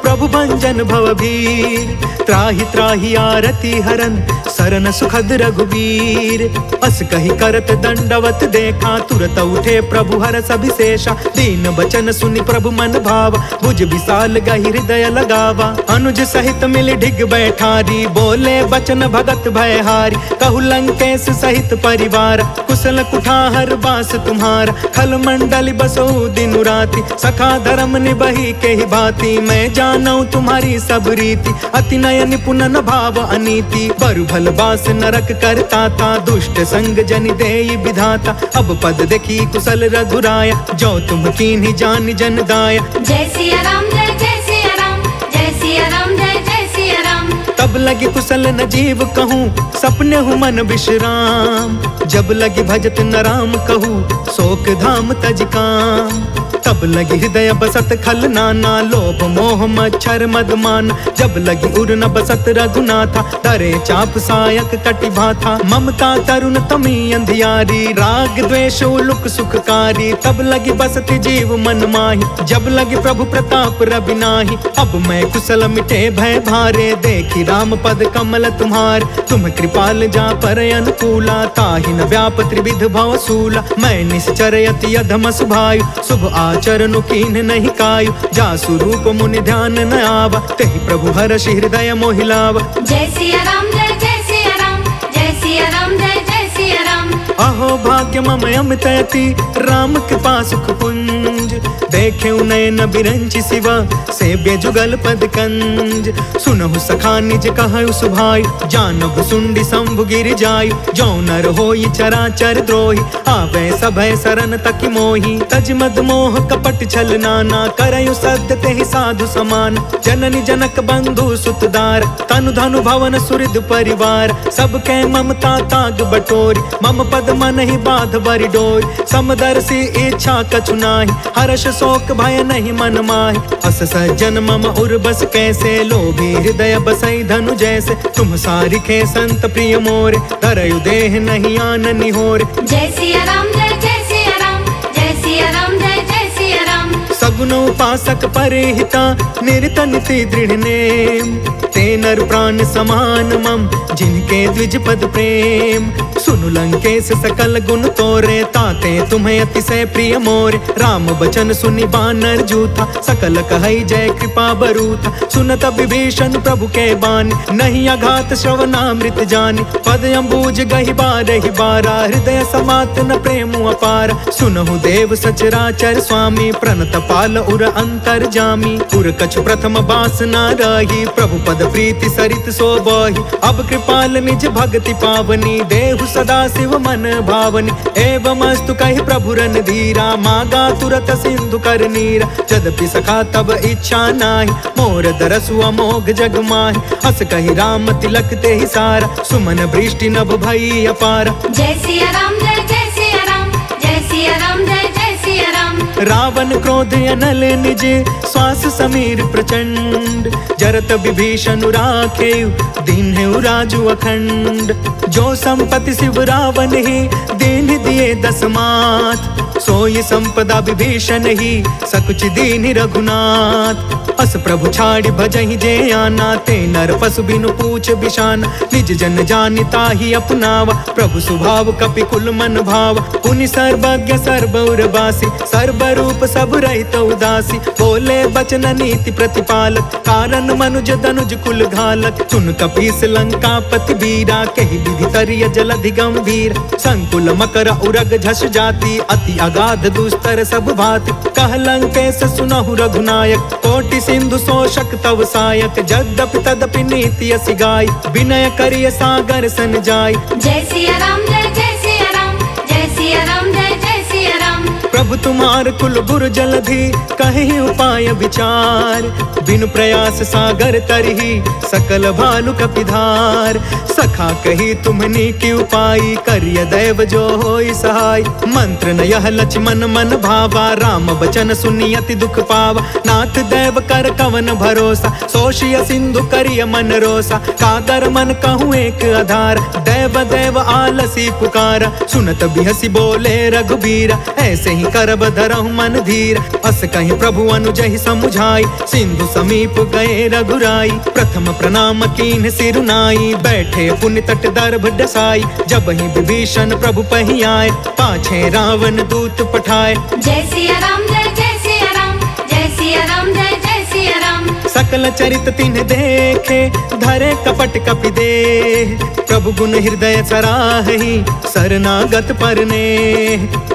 प्रभु भंजन भवभीर। त्राहि त्राहि आरती हरन, शरण सुखद रघुबीर। अस कहि करत दंडवत देखा, तुरत उठे प्रभु हरष अभिषेषा। दीन बचन सुनि प्रभु मन भावा, भुज विशाल गहि हृदय लगावा। अनुज सहित मिल ढिग बैठारी, बोले बचन भगत भयहारी। कहु लंकेश सहित परिवार, कुशल कुठार बास तुम्हारा। खल मंडल बसो दिन राति, सखा धर्म निबही के ही भांति। मैं जानऊ तुम्हारी सब रीति, अति नय निपुण न भाव अनीति। बरु भल बास नरक करता था, दुष्ट संग जनि देई विधाता। अब पद देखी कुशल रघुराया, जो तुम कीन्ही जान जन दाया। जय सिया राम जय जय सिया राम, जय सिया राम जय जय सिया राम। तब लगी कुशल न जीव कहूँ, सपने हूँ मन विश्राम। जब लगी भजत न राम कहूँ, शोक धाम तज काम। तब लगी हृदय बसत खल नाना, लोभ मोह मच्छर मदमान। जब लगी उर न बसत रघुनाथा, डरे चाप सायक कटि भाथा। ममता तरुण तमी अंधियारी, राग द्वेष उलुक सुखकारी। तब लगी बसत जीव मन माही, जब लगी प्रभु प्रताप रवि नाही। अब मैं कुशल मिटे भय भारे, देखी राम पद कमल तुम्हार। तुम कृपाल जा पर अनुकूला, ताहि न व्याप त्रिविध भव सूला। मैं निश्चर यति अधम सुभायु, शुभ आचरण कीन्ह नहीं कायु। जासु रूप मुनि ध्यान न आवा, तेहि प्रभु हर्षि हृदय मोहि लावा। जय सिया राम जय जय सिया राम, जय सिया राम जय जय सिया राम। अहो भाग्य मम अमित अति, राम कृपा सुख पुंज। देखे नयन बिरंचि शिवा, सेव्य जुगल पद कंज। सुनहु सखा निज कहु सुभाई, जानहु सुंडी शंभु गिर जायु। जो नर होई चराचर द्रोही, आवे सभय शरण तकि मोहि। तज मद मोह कपट छल नाना, करयु सत्य तेहि साधु समान। जननी जनक बंधु सुतदार, तनु धनु भवन सुहृद परिवार। सबके ममता ताग बटोरी, मम पद मन ही बाध बरि डोरी। समदर्शी इच्छा कछु नाही, हर्ष शोक भय नहीं मन माहि। अस सज्जन मम उर बस कैसे, लोभी हृदय बसई धनु जैसे। तुम सारिखे संत प्रिय मोरे, धरयु देह नहीं आन निहोरे। जय सिया राम जय जय सिया राम, जय सिया राम जय जय सिया राम। सगुन उपासक परिहिता, निरत नीति दृढ़ नेम। ते नर प्राण समान मम, जिनके द्विज पद प्रेम। सुनु लंकेश सकल गुण तोरे, ताते तुम्हें अतिशय प्रिय मोरे। राम बचन सुनि बानर जूथा, सकल कहै जय कृपा बरूथा। सुनत विभीषण प्रभु के बानी, नहीं अघात श्रवणामृत जानी। पद अम्बुज गहि बारहि बारा, हृदय समात न प्रेम अपार। सुनहु देव सचराचर स्वामी, प्रणत पाल उर अंतर जामी। उर कछु प्रथम बास न रही, प्रभु पद प्रीति सरित सोबहि। अब कृपाल निज भक्ति पावनी, देहु सदा शिव मन भावनी। एवं अस्तु कहि प्रभु रन धीरा, मागा तुरत सिंधु कर नीरा। यद्यपि सखा तब इच्छा नाही, मोर दरसु अमोघ जग माहि। हस कहि राम तिलक ते ही सारा, सुमन वृष्टि नभ भई अपारा। जय सिया राम जय जय सिया राम, जय सिया राम जय जय सिया राम। रावण क्रोध अनल निज, श्वास समीर प्रचंड। जरत विभीषण राखे, दीन्हु राजु अखंड। जो संपत्ति शिव रावण ही, दीन दिए दस मात। सोई संपदा विभीषण ही, सकुच दीन रघुनाथ। अस प्रभु छाड़ि भजहि जे आना, ते नर पशु बिनु पूछ बिशान। निज जन जानिता ही अपनावा, प्रभु स्वभाव कपि कुल मन भाव। पुनि सर्वज्ञ सर्व उर्वासी, सर्व रूप सब रहित उदासी। बोले बचन नीति प्रतिपालक, कारण मनुज दनुज कुल घालक। सुन कपीस लंका पति वीरा, कहि विधि तरिय जलधि गंभीर। संकुल मकर उरग झस जाति, अति अगाध दुस्तर सब भाति। कह लंकेश सुनहु रघुनायक, कोटि सिंधु शोषक तव सायक। जद्यपि तदपि नीति यसी गाय, विनय करिय सागर सन जाय। जय सिया राम जय जय सिया राम, जय सिया राम जय जय सिया राम। प्रभु तुम्हार कुल गुरु जलधि, कहि उपाय विचार। बिनु प्रयास सागर तरही, सकल भालु कपिधार। सखा कही तुम्हनी की उपाय, करिय दैव जो होई सहाय। मंत्र न यह लक्ष्मण मन भावा, राम बचन सुनि अति दुख पावा। नाथ दैव कर कवन भरोसा, सोषिय सिंधु करिय मन रोसा। कादर मन कहूँ एक आधार, दैव दैव आलसी पुकारा। सुनत बिहसी बोले रघुबीरा, ऐसे ही करब धरहु मन धीर। अस कहीं प्रभु अनुजहि समुझाई, सिंधु समीप गए रघुराई। प्रथम प्रणाम कीन्ह सिरुनाई, बैठे पुण्य तट दर्भ डसाई। जब ही विभीषण प्रभु पही आए, पाछे रावण दूत पठाए। जय सिया राम जय जय सिया राम, जय सिया राम जय जय सिया राम। सकल चरित तिन्ह देखे, धरे कपट कपि देह। प्रभु गुण हृदय सराहि, शरणागत परने।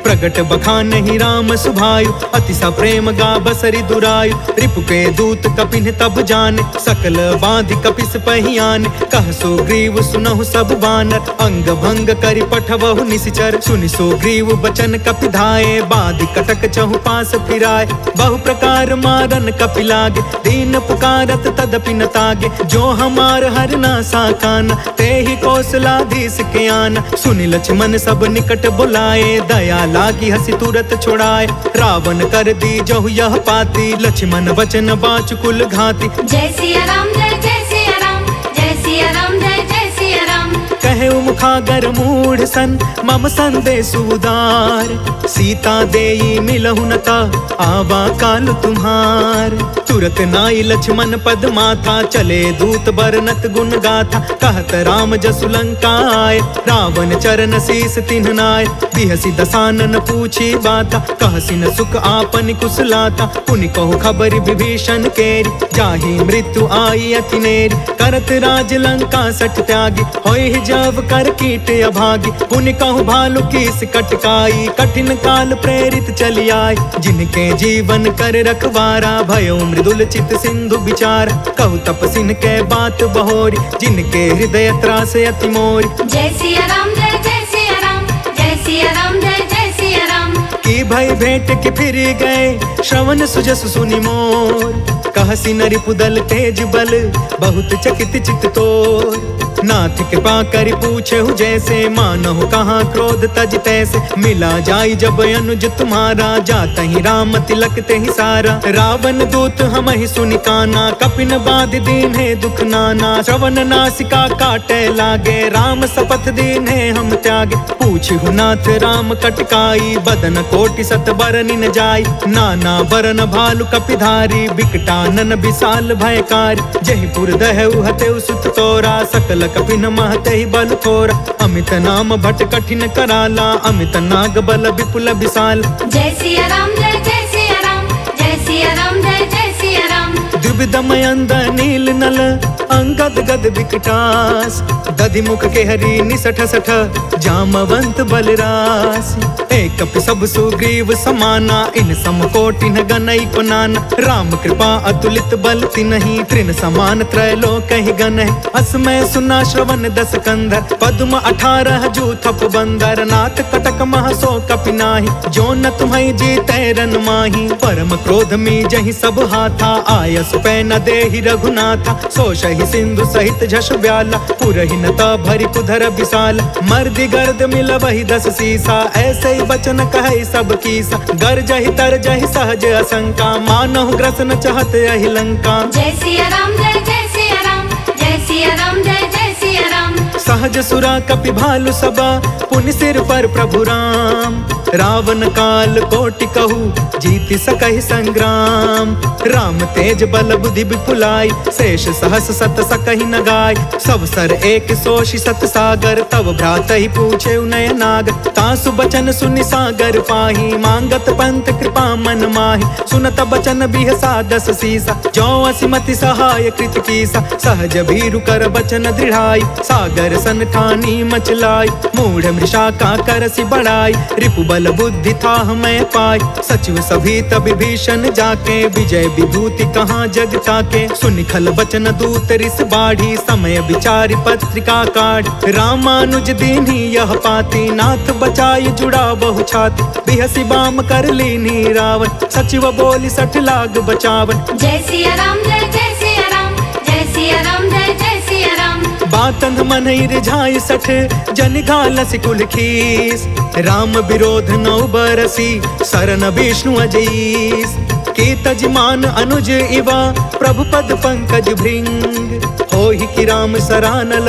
प्रगट बखानहि राम सुभायु, अति सा प्रेम गा बसरि दुरायु। रिपु के दूत कपिन तब जाने, सकल बांधि कपिस पहियाने। कह सुग्रीव सुनहु सब बानर, अंग भंग करि पठवहु निशिचर। सुनि सुग्रीव बचन कपि धाये, बाधि कटक चहु पास फिराए। बहु प्रकार मारन कपि लागे, दीन पुकारत तदपि न तागे। जो हमार हर ना साकाना, ते ही कौशलाधीश के आना। सुनि लक्ष्मण सब निकट बुलाए, दया लागी हसी तुरत छोड़ाए। रावण कर दी जहु यह पाती, लक्ष्मण बचन बाच कुल घाती। जय सिया राम जय जय सिया राम, जय सिया राम जय जय सिया राम। कहे मुखागर मूढ़ सन, मम संदेश उदार। सीता देई मिलहु न ता, आवा काल तुम्हार। तुरत नाई लक्ष्मण पद माथा, चले दूत बरनत गुण गाथा। कहत राम जसु लंका आए, रावण चरण शीस तिन्ह नाय। बिहसी दसानन पूछी बाता, कहसी न सुख आपन कुशलाता। पुनि कहु खबर विभीषण केरी, जाहि मृत्यु आई अति नेरी। करत राज लंका सठ त्यागी, होय जब कर कीट अभागी। पुनि कहु भालु कीस कटकाई, कठिन काल प्रेरित चली आई। जिनके जीवन कर रखवारा, भयो मृदुल चित सिंधु विचार। कहु तपसिन के बात बहोरी, जिनके हृदय त्रास अति मोरी। जय सिया राम जय जय सिया राम, जय सिया राम जय जय सिया राम। की भई भेंट के फिर गए, श्रवण सुजस सुनि मोर। कहसी नरि पुदल तेज बल, बहुत चकित चित तोर। नाथ कृपा करि पूछहु जैसे, मानहु कहाँ क्रोध तज तैसे। मिला जाई जब अनुज तुम्हारा, जात ही राम तिलक ते ही सारा। रावण दूत हम ही सुनि काना, कपिन बाध दीन है दुख नाना। श्रवण नासिका काटे लागे, राम शपथ दीन है हम त्यागे। पूछहु नाथ राम कटकाई, बदन कोटि सत बरनि न जाई। नाना बरन भालु कपिधारी, बिकटानन विशाल भयकारी। जहिपुर दहु हतेउ सुत तोरा, सकल कपिन महते बल थोरा। अमित नाम भट कठिन कराला, अमित नाग बल विपुल विशाल। जय सिया राम जय जय सिया राम, जय सिया राम जय जय सिया राम। द्विविधम अंध नील नल, अंगद गद विकटास। दधि मुख के हरि निसठ सठ, जामवंत बलरास। एक कपि सब सुग्रीव समाना, इन सम कोटि न गनई को नाना। राम कृपा अतुलित बल तिन्हि, तृण समान त्रैलोक ही गन है। असमय सुना श्रवण दस कंधर, पद्म 18 जू थप बंदर। नाथ कटक मह सो कपि नाही, जो न तुम्हें जीते रन माही। परम क्रोध मी जहि सब हाथा, आयस पै न देहि रघुनाथा। सोषहि सिंधु सहित झष ब्याला, पुरहि न भरि कुधर विशाल। मर्दि गर्द मिल वही 10 सीसा, ऐसे ही बचन कहे सब कीसा। गर्जहि तरजहि सहज असंका, मानहु ग्रसन चहत यहि लंका। जय सिया राम जय जय सिया राम, जय सिया राम जय जय सिया राम। सहज सुरा कपि भालु सबा, पुनि सिर पर प्रभु राम। रावण काल कोटि कहू, जीति सकहि संग्राम। राम तेज बल बुद्धि विपुलाई, शेष सहस सत सकहि न गाय। सब सर एक सोषि सत सागर, तब भ्रात ही पूछे नय नाग। तासु बचन सुनि सागर पाही, मांगत पंत कृपा मन माही। सुनत बचन बिहसा 10 सीसा, जो असिमति सहाय कृत कीसा। सहज भीरु कर बचन दृढ़ाई, सागर सन ठानी मचलाई। मूढ़ मृषा का करसि बढ़ाई, रिपु बल बुद्धि था मैं पाई। सचिव सभी तब विभीषण जाके, विजय विभूति कहाँ जग ताके। सुनि खल बचन दूत रिस बाढ़ी, समय विचारि पत्रिका काढ़। रामानुज दीन्ही यह पाती, नाथ बचाई जुड़ा बहु छाती। बिहसी बाम कर लीनी रावण, सचिव बोली 60 लाग बचावन। जय सिया राम जय जय सिया राम, जय सिया राम जय जय सिया राम। बातंग मन रिझाई 60, जन घालस कुल खीस। राम विरोध 9 बरसी, सरन विष्णु अजीस। की तजमान अनुज इवा, प्रभु पद पंकज भृंग। होहि कि राम सरानल,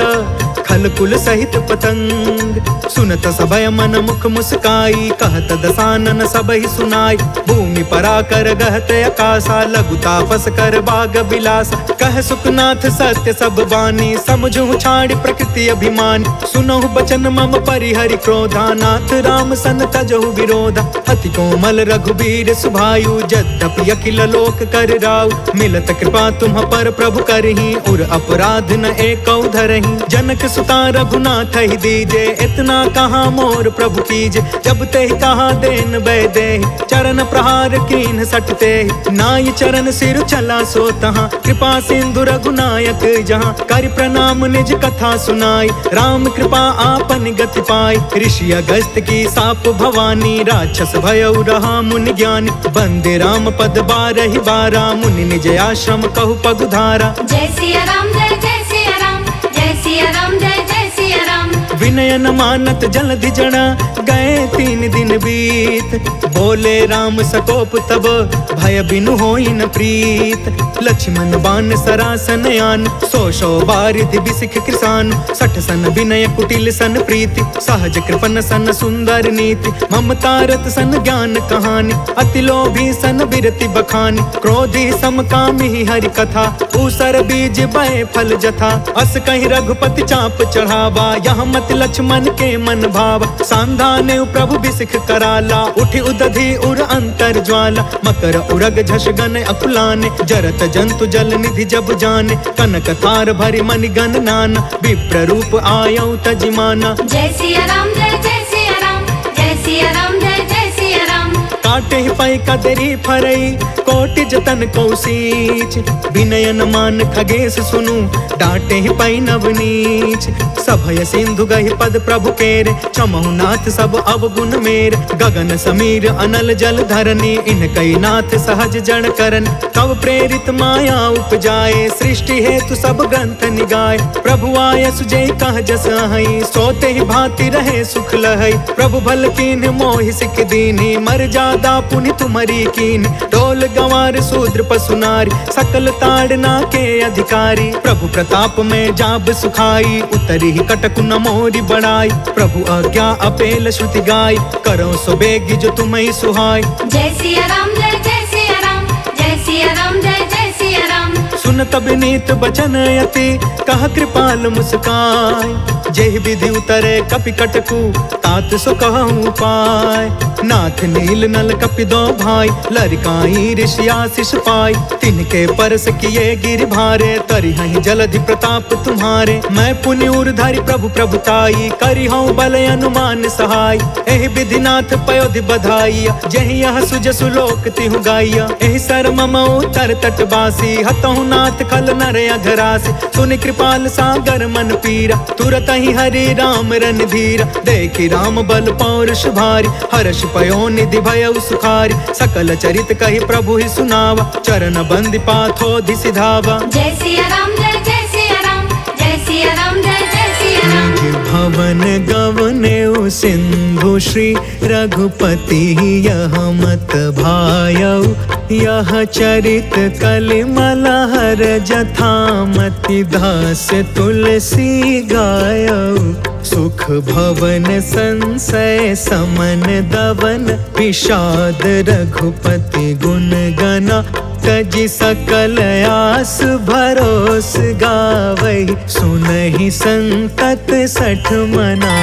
खल कुल सहित पतंग। सुनत सभय मन मुख मुस्काई, कहत दसानन सबहि सुनाई। भूमि पराकर गहत आकाशा, लघु तापस कर बाग बिलासा। कह सुखनाथ सत्य सब बानी, समझु छाड़ी प्रकृति अभिमानी। सुनहु बचन मम परिहरि क्रोधा, नाथ राम सन तजहु विरोधा। अति कोमल रघुबीर सुभायु, यद्यपि अखिल लोक कर राउ। मिलत कृपा तुम पर प्रभु करही, उर अपराध न एकौ धरही। जनक सुता रघुनाथ ही दीजे, इतना कहाँ मोर प्रभु कीजे। जब ते कहा देन बैदे, चरण प्रहार कीन सटते। नाई चरण सिर चला सो तहाँ, कृपा सिंधु रघुनायक जहाँ। कर प्रणाम निज कथा सुनाई, राम कृपा आपन गति पाई। ऋषि अगस्त की साप भवानी, राक्षस भयउ रहा मुनि ज्ञानी। बंदे राम पद 12 बारा, मुनि निज आश्रम कहु पगुधारा। जय सिया राम जय जय सिया राम, जय सिया राम जय जय सिया राम। विनय न मानत जलधि जड़ा, गए 3 दिन बीत। बोले राम सकोप तब, भय बिनु होई न प्रीत। लक्ष्मण बाण सरासन आन, 100 बारिधि बिसिख कृसान। 60 सन विनय कुटिल सन प्रीति, सहज कृपन सन सुंदर नीति। ममतारत सन ज्ञान कहानी, अति लोभी सन बिरति बखानी। क्रोधी समकामी हरि कथा, ऊसर बीज बय फल जथा। अस कहि रघुपति चाप चढ़ावा, यहाँ मत लक्ष्मण के मन भावा। सांधाने प्रभु बिसिख कराला, उठि उदधि उर अंतर ज्वाला। मकर उरग झषगन अकुलाने, जरत जंतु जल निधि जब जाने। कनक थार भरि मनि गण नाना, विप्र रूप आयौ तजिमाना। जय सिया राम जय जय सिया राम, जय सिया राम जय जय सिया राम। काटे पाई कदरी फरई कोटि जतन कौशीच। विनयन मान खगेश सुनु डांटे पाई नवनीच। सभय सिंधु गहि पद प्रभु केर चमहु नाथ सब अवगुण मेर। गगन समीर अनल जल धरनी इन कई नाथ सहज जन करन। कव प्रेरित माया उपजाए सृष्टि हेतु सब ग्रंथ निगाए। प्रभु आय सुजय कह जस हई सोते ही भांति रहे सुख लहई। प्रभु भल कीन मोहि सिख दीनी मर जादा पुनि तुमरी कीन। डोल गंवार शूद्र पशु नारी सकल ताड़ना के अधिकारी। प्रभु प्रताप में जाब सुखाई उतरी ही कटकु न मोरी बढ़ाई। प्रभु आज्ञा अपेल श्रुति गाय करो सो बेगी जो तुम्हें सुहाय। जय सिया राम जय जय सिया राम जय सिया राम जय जय सिया राम। सुन तब नीत बचन यति कह कृपाल मुस्काय। जेहि विधि उतरे कपि कटकु तात सो कहूँ पाय। नाथ नील नल कपि दो भाई लरिकाई ऋषि आशीष पाई। तिनके परस किए गिर भारे तरि हहि जलधि प्रताप तुम्हारे। मैं पुनि उर्धरि प्रभु प्रभुताई करी हूँ बल अनुमान सहाय। एहि विधि नाथ पयोधि बधाइया जहि यह सुजसु लोक तिहु गाइया। एहि सर मम उतर तट बासी हतहु नाथ खल नर अघरासी। सुनि कृपाल सागर मन पीरा तुरत ही हरि राम रणधीरा। देखि राम बल पौरुष भारी हर्ष पयो निधि भयउ सुखारी। सकल चरित कहि प्रभु ही सुनावा चरण बंदी पाथोधि सिधावा। जय सिया राम जय जय सिया राम जय सिया राम जय जय सिया राम। निज भवन गवने सिंधु श्री रघुपति यह मत भायउ। यह चरित कलिमल हर जथामति दास तुलसी गायउ। सुख भवन संशय समन दवन विषाद रघुपति गुण गना। तजि सकल आस भरोस गावै सुनहि संतत सठ मना।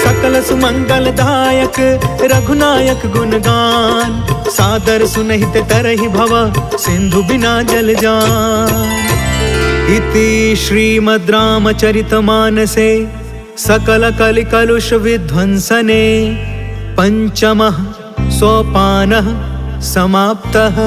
सकल सुमंगल दायक रघुनायक गुणगान। सादर सुनहित तरहि भव सिंधु बिना जल जान। इति श्रीमद् रामचरितमानसे सकल कलि कलुष विध्वंसने पंचमः सोपानः समाप्तः।